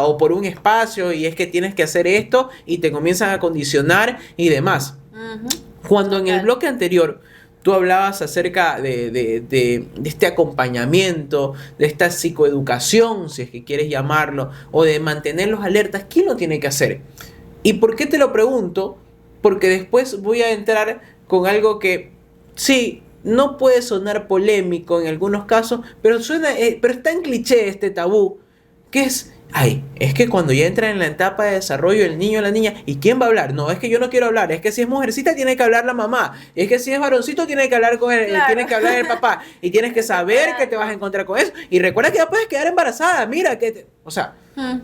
Speaker 3: o por un espacio, y es que tienes que hacer esto y te comienzan a condicionar y demás. Cuando en el bloque anterior tú hablabas acerca de este acompañamiento, de esta psicoeducación, si es que quieres llamarlo, o de mantenerlos alertas, ¿quién lo tiene que hacer? ¿Y por qué te lo pregunto? Porque después voy a entrar con algo que sí, no puede sonar polémico en algunos casos, pero es tan cliché este tabú, que es que cuando ya entra en la etapa de desarrollo el niño o la niña, ¿y quién va a hablar? No, es que yo no quiero hablar, es que si es mujercita tiene que hablar la mamá, es que si es varoncito tiene que hablar con él, tiene que hablar el papá, y tienes que saber que te vas a encontrar con eso, y recuerda que ya puedes quedar embarazada, mira que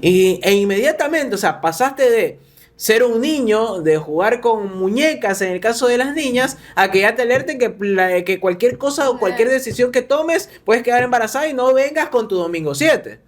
Speaker 3: e inmediatamente, pasaste de ser un niño, de jugar con muñecas en el caso de las niñas, a que ya te alerten que cualquier cosa o cualquier decisión que tomes puedes quedar embarazada y no vengas con tu domingo 7.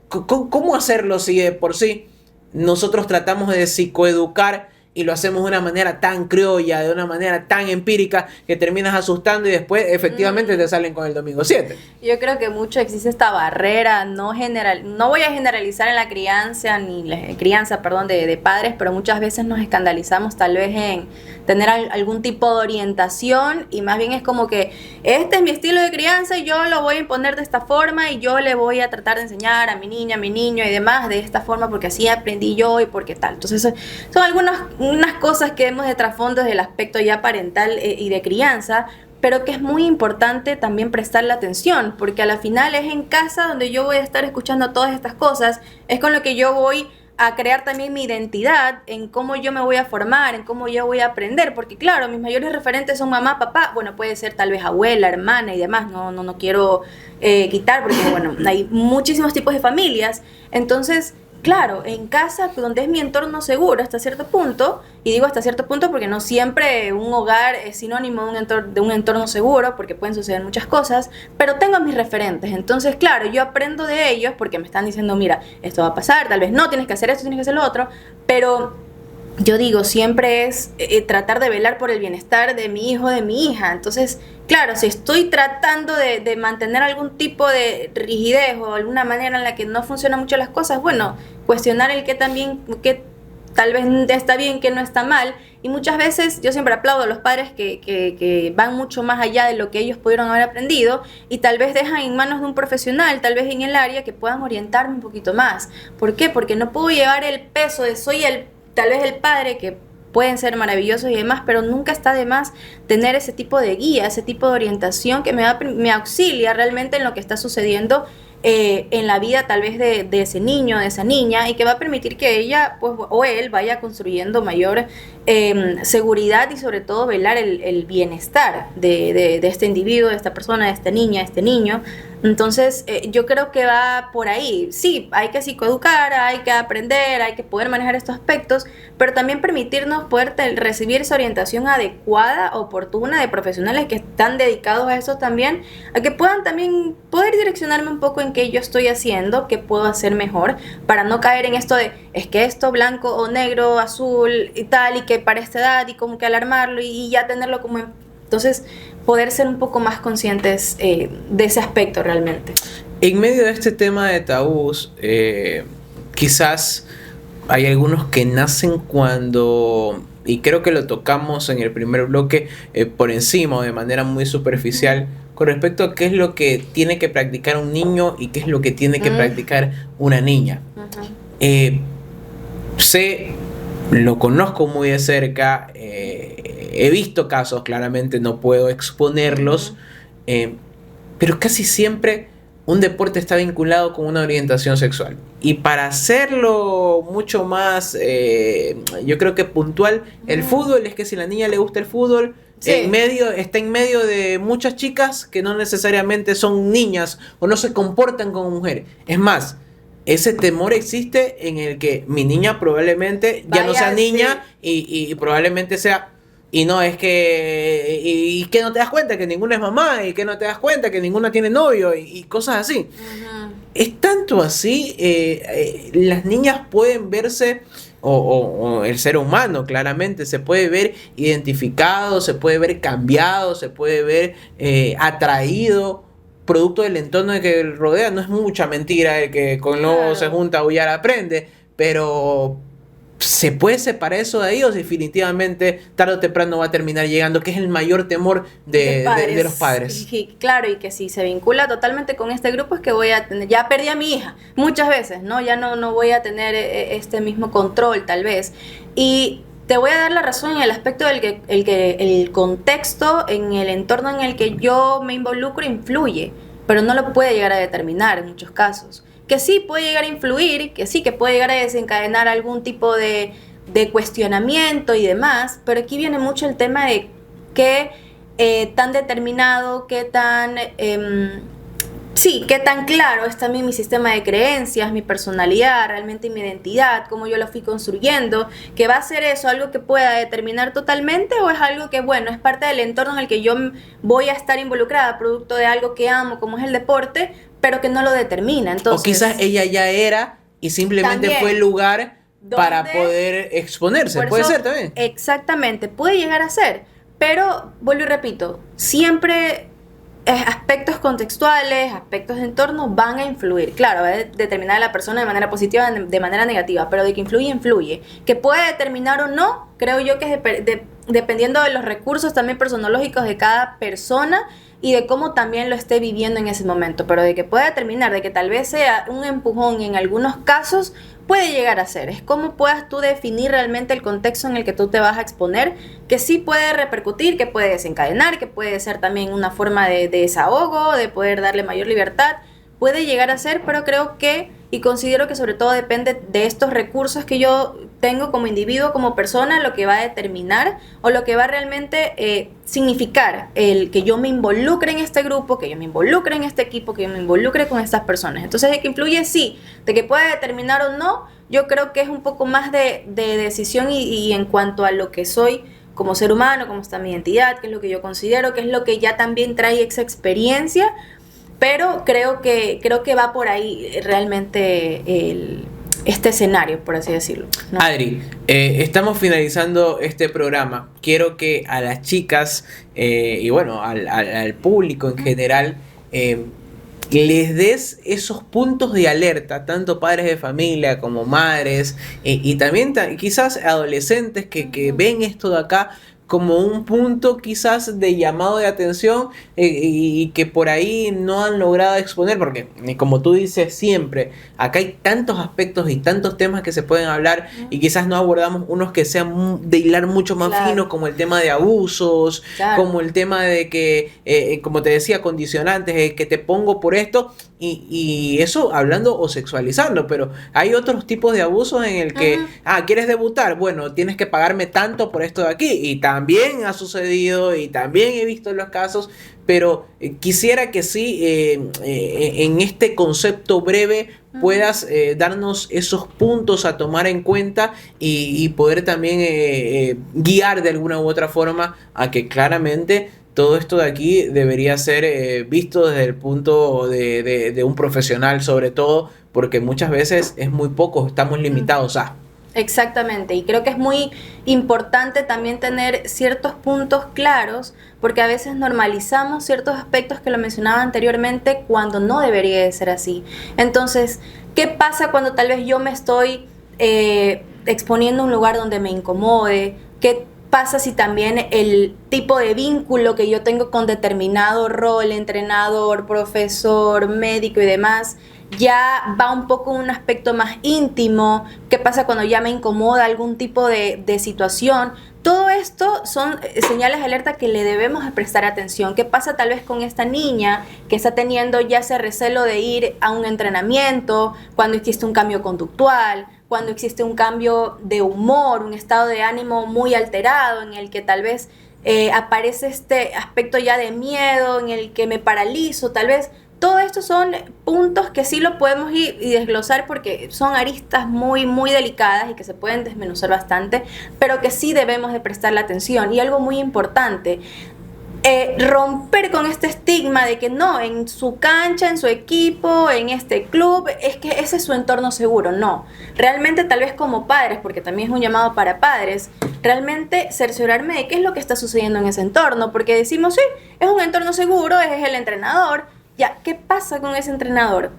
Speaker 3: ¿Cómo hacerlo si de por sí nosotros tratamos de psicoeducar y lo hacemos de una manera tan criolla, de una manera tan empírica, que terminas asustando y después efectivamente te salen con el domingo 7?
Speaker 4: Yo creo que mucho existe esta barrera, no voy a generalizar en la crianza, de padres, pero muchas veces nos escandalizamos tal vez en tener algún tipo de orientación, y más bien es como que este es mi estilo de crianza y yo lo voy a imponer de esta forma, y yo le voy a tratar de enseñar a mi niña, a mi niño y demás de esta forma porque así aprendí yo y porque tal. Entonces son unas cosas que vemos de trasfondo desde el aspecto ya parental y de crianza, pero que es muy importante también prestarle atención, porque a la final es en casa donde yo voy a estar escuchando todas estas cosas, es con lo que yo voy a crear también mi identidad, en cómo yo me voy a formar, en cómo yo voy a aprender, porque claro, mis mayores referentes son mamá, papá, bueno, puede ser tal vez abuela, hermana y demás, no quiero quitar, porque bueno, hay muchísimos tipos de familias. Entonces, claro, en casa, donde es mi entorno seguro hasta cierto punto, y digo hasta cierto punto porque no siempre un hogar es sinónimo de un entorno seguro, porque pueden suceder muchas cosas, pero tengo a mis referentes. Entonces, claro, yo aprendo de ellos porque me están diciendo, mira, esto va a pasar, tal vez no, tienes que hacer esto, tienes que hacer lo otro, pero yo digo, siempre es tratar de velar por el bienestar de mi hijo, de mi hija. Entonces, claro, si estoy tratando de mantener algún tipo de rigidez o alguna manera en la que no funcionan mucho las cosas, bueno, cuestionar el que tal vez está bien, que no está mal. Y muchas veces yo siempre aplaudo a los padres que van mucho más allá de lo que ellos pudieron haber aprendido, y tal vez dejan en manos de un profesional, tal vez en el área, que puedan orientarme un poquito más. ¿Por qué? Porque no puedo llevar el peso de tal vez el padre, que pueden ser maravillosos y demás, pero nunca está de más tener ese tipo de guía, ese tipo de orientación que me auxilia realmente en lo que está sucediendo en la vida tal vez de ese niño, de esa niña, y que va a permitir que ella o él vaya construyendo mayor seguridad, y sobre todo velar el bienestar de este individuo, de esta persona, de esta niña, de este niño. Entonces yo creo que va por ahí. Sí, hay que psicoeducar, hay que aprender, hay que poder manejar estos aspectos, pero también permitirnos poder recibir esa orientación adecuada, oportuna, de profesionales que están dedicados a eso también, a que puedan también poder direccionarme un poco en qué yo estoy haciendo, qué puedo hacer mejor, para no caer en esto de, es que esto blanco o negro, azul y tal, y que para esta edad, y como que alarmarlo y ya tenerlo como... Entonces, poder ser un poco más conscientes de ese aspecto realmente.
Speaker 3: En medio de este tema de tabús, quizás hay algunos que nacen cuando, y creo que lo tocamos en el primer bloque por encima o de manera muy superficial, con respecto a qué es lo que tiene que practicar un niño y qué es lo que tiene que practicar una niña. Lo conozco muy de cerca, he visto casos, claramente no puedo exponerlos, pero casi siempre un deporte está vinculado con una orientación sexual. Y para hacerlo mucho más, yo creo que puntual, el fútbol es que si a la niña le gusta el fútbol,
Speaker 4: sí,
Speaker 3: está en medio de muchas chicas que no necesariamente son niñas o no se comportan como mujeres. Es más, ese temor existe en el que mi niña probablemente ya no sea niña, y probablemente sea... Y no, es que... Y que no te das cuenta que ninguna es mamá, y que no te das cuenta que ninguna tiene novio, y cosas así. Es tanto así, las niñas pueden verse, o el ser humano claramente, se puede ver identificado, se puede ver cambiado, se puede ver atraído, producto del entorno que rodea. No es mucha mentira el que con lobo se junta, aullar aprende, pero... ¿Se puede separar eso de ahí o definitivamente tarde o temprano va a terminar llegando? Que es el mayor temor de los padres.
Speaker 4: Y claro, y que si se vincula totalmente con este grupo es que voy a tener, ya perdí a mi hija muchas veces, ¿no? Ya no voy a tener este mismo control tal vez. Y te voy a dar la razón en el aspecto del que el contexto, en el entorno en el que yo me involucro influye, pero no lo puede llegar a determinar en muchos casos. Que sí puede llegar a influir, que sí que puede llegar a desencadenar algún tipo de cuestionamiento y demás, pero aquí viene mucho el tema de qué tan determinado, qué tan claro es también mi sistema de creencias, mi personalidad, realmente mi identidad, cómo yo lo fui construyendo, que va a ser eso algo que pueda determinar totalmente, o es algo que, bueno, es parte del entorno en el que yo voy a estar involucrada, producto de algo que amo, como es el deporte, pero que no lo determina. Entonces,
Speaker 3: o quizás ella ya era y simplemente
Speaker 4: también,
Speaker 3: fue el lugar para poder exponerse. Puede ser también.
Speaker 4: Exactamente, puede llegar a ser. Pero, vuelvo y repito, siempre aspectos contextuales, aspectos de entorno van a influir. Claro, va a determinar a la persona de manera positiva, de manera negativa, pero de que influye, influye. Que puede determinar o no, creo yo que es dependiendo de los recursos también personológicos de cada persona y de cómo también lo esté viviendo en ese momento, pero de que pueda determinar, de que tal vez sea un empujón en algunos casos, puede llegar a ser. Es cómo puedas tú definir realmente el contexto en el que tú te vas a exponer, que sí puede repercutir, que puede desencadenar, que puede ser también una forma de desahogo, de poder darle mayor libertad, puede llegar a ser, pero creo que, y considero que sobre todo depende de estos recursos que yo tengo como individuo, como persona, lo que va a determinar o lo que va a realmente significar el que yo me involucre en este grupo, que yo me involucre en este equipo, que yo me involucre con estas personas. Entonces, de que influye, sí, de que puede determinar o no, yo creo que es un poco más de decisión y en cuanto a lo que soy como ser humano, cómo está mi identidad, qué es lo que yo considero, qué es lo que ya también trae esa experiencia. Pero creo que va por ahí realmente este escenario, por así decirlo, ¿no?
Speaker 3: Adri, estamos finalizando este programa. Quiero que a las chicas y bueno, al público en general les des esos puntos de alerta, tanto padres de familia como madres y también quizás adolescentes que ven esto de acá como un punto quizás de llamado de atención y que por ahí no han logrado exponer, porque como tú dices siempre, acá hay tantos aspectos y tantos temas que se pueden hablar y quizás no abordamos unos que sean de hilar mucho más fino, como el tema de abusos, como el tema de que, como te decía, condicionantes, que te pongo por esto y eso hablando o sexualizando, pero hay otros tipos de abusos en el que, ¿quieres debutar? Bueno, tienes que pagarme tanto por esto de aquí, y también ha sucedido y también he visto los casos, pero quisiera que sí, en este concepto breve puedas darnos esos puntos a tomar en cuenta y poder también guiar de alguna u otra forma a que claramente todo esto de aquí debería ser visto desde el punto de un profesional sobre todo, porque muchas veces es muy poco, estamos limitados a...
Speaker 4: Exactamente, y creo que es muy importante también tener ciertos puntos claros, porque a veces normalizamos ciertos aspectos que lo mencionaba anteriormente cuando no debería de ser así. Entonces, ¿qué pasa cuando tal vez yo me estoy exponiendo a un lugar donde me incomode? ¿Qué pasa si también el tipo de vínculo que yo tengo con determinado rol, entrenador, profesor, médico y demás, ya va un poco un aspecto más íntimo? ¿Qué pasa cuando ya me incomoda algún tipo de situación? Todo esto son señales de alerta que le debemos de prestar atención. ¿Qué pasa tal vez con esta niña que está teniendo ya ese recelo de ir a un entrenamiento cuando existe un cambio conductual, cuando existe un cambio de humor, un estado de ánimo muy alterado en el que tal vez aparece este aspecto ya de miedo, en el que me paralizo, tal vez? Todo esto son puntos que sí lo podemos ir y desglosar porque son aristas muy, muy delicadas y que se pueden desmenuzar bastante, pero que sí debemos de prestarle atención. Y algo muy importante, romper con este estigma de que no, en su cancha, en su equipo, en este club, es que ese es su entorno seguro. No, realmente tal vez como padres, porque también es un llamado para padres, realmente cerciorarme de qué es lo que está sucediendo en ese entorno, porque decimos, sí, es un entorno seguro, es el entrenador. Ya, ¿qué pasa con ese entrenador?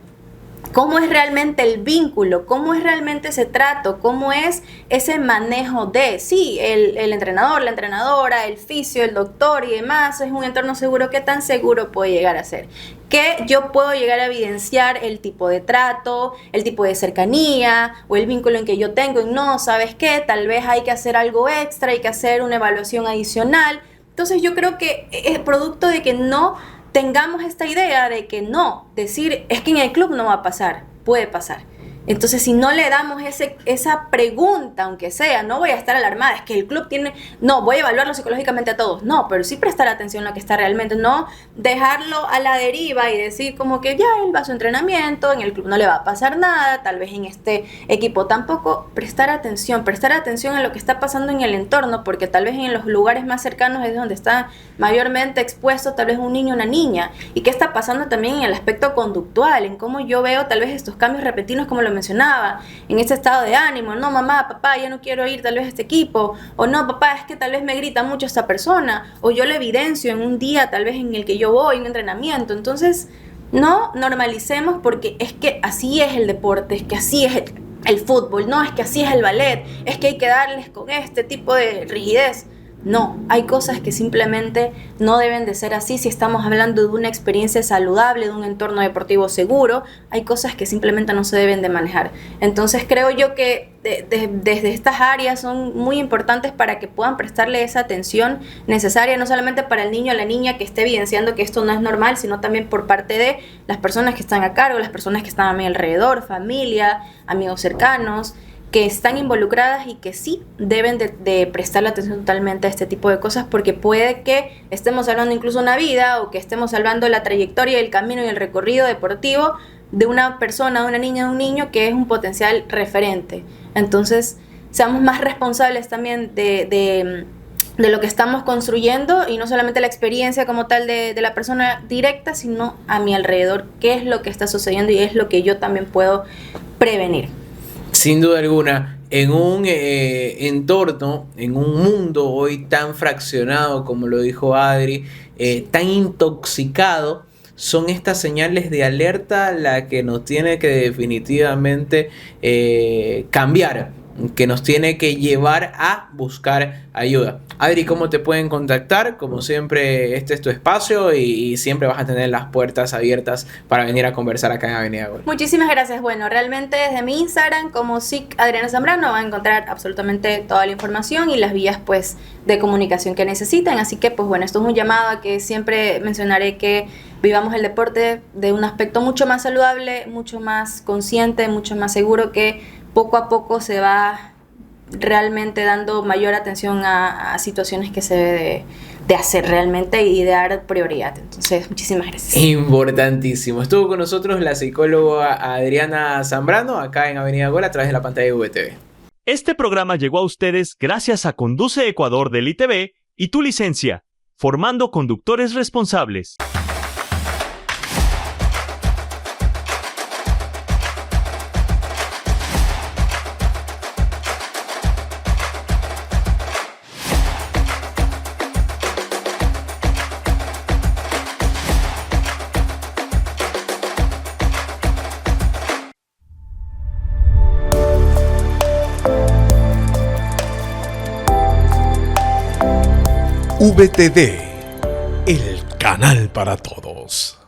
Speaker 4: ¿Cómo es realmente el vínculo? ¿Cómo es realmente ese trato? ¿Cómo es ese manejo de, sí, el entrenador, la entrenadora, el fisio, el doctor y demás? ¿Es un entorno seguro? ¿Qué tan seguro puede llegar a ser? Que yo puedo llegar a evidenciar el tipo de trato, el tipo de cercanía o el vínculo en que yo tengo. Y no, ¿sabes qué? Tal vez hay que hacer algo extra, hay que hacer una evaluación adicional. Entonces yo creo que es producto de que no tengamos esta idea de que no, decir, es que en el club no va a pasar, puede pasar. Entonces, si no le damos esa pregunta, aunque sea, no voy a estar alarmada, es que el club tiene, no, voy a evaluarlo psicológicamente a todos, no, pero sí prestar atención a lo que está realmente, no dejarlo a la deriva y decir como que ya él va a su entrenamiento, en el club no le va a pasar nada, tal vez en este equipo tampoco. Prestar atención a lo que está pasando en el entorno, porque tal vez en los lugares más cercanos es donde está mayormente expuesto tal vez un niño o una niña, y qué está pasando también en el aspecto conductual, en cómo yo veo tal vez estos cambios repentinos, como lo mencionaba, en ese estado de ánimo, no mamá, papá, ya no quiero ir tal vez a este equipo, o no papá, es que tal vez me grita mucho esta persona, o yo lo evidencio en un día tal vez en el que yo voy a un entrenamiento. Entonces no normalicemos porque es que así es el deporte, es que así es el fútbol, no, es que así es el ballet, es que hay que darles con este tipo de rigidez. No, hay cosas que simplemente no deben de ser así. Si estamos hablando de una experiencia saludable, de un entorno deportivo seguro, hay cosas que simplemente no se deben de manejar. Entonces creo yo que desde estas áreas son muy importantes para que puedan prestarle esa atención necesaria, no solamente para el niño o la niña que esté evidenciando que esto no es normal, sino también por parte de las personas que están a cargo, las personas que están a mi alrededor, familia, amigos cercanos, que están involucradas y que sí deben de prestarle atención totalmente a este tipo de cosas, porque puede que estemos salvando incluso una vida o que estemos salvando la trayectoria, el camino y el recorrido deportivo de una persona, de una niña, de un niño que es un potencial referente. Entonces, seamos más responsables también de lo que estamos construyendo, y no solamente la experiencia como tal de la persona directa, sino a mi alrededor, qué es lo que está sucediendo y es lo que yo también puedo prevenir.
Speaker 3: Sin duda alguna, en un entorno, en un mundo hoy tan fraccionado, como lo dijo Adri, tan intoxicado, son estas señales de alerta la que nos tiene que definitivamente cambiar, que nos tiene que llevar a buscar ayuda. Adri, ¿cómo te pueden contactar? Como siempre, este es tu espacio y siempre vas a tener las puertas abiertas para venir a conversar acá en Avenida Gol.
Speaker 4: Muchísimas gracias. Bueno, realmente desde mi Instagram como SIC Adriana Zambrano van a encontrar absolutamente toda la información y las vías pues de comunicación que necesitan. Así que pues bueno, esto es un llamado a que siempre mencionaré que vivamos el deporte de un aspecto mucho más saludable, mucho más consciente, mucho más seguro, que poco a poco se va realmente dando mayor atención a situaciones que se debe de hacer realmente y de dar prioridad. Entonces, muchísimas gracias.
Speaker 3: Importantísimo. Estuvo con nosotros la psicóloga Adriana Zambrano acá en Avenida Gol a través de la pantalla de VTV.
Speaker 5: Este programa llegó a ustedes gracias a Conduce Ecuador del ITV y Tu Licencia. formando conductores responsables.
Speaker 1: VTD, el canal para todos.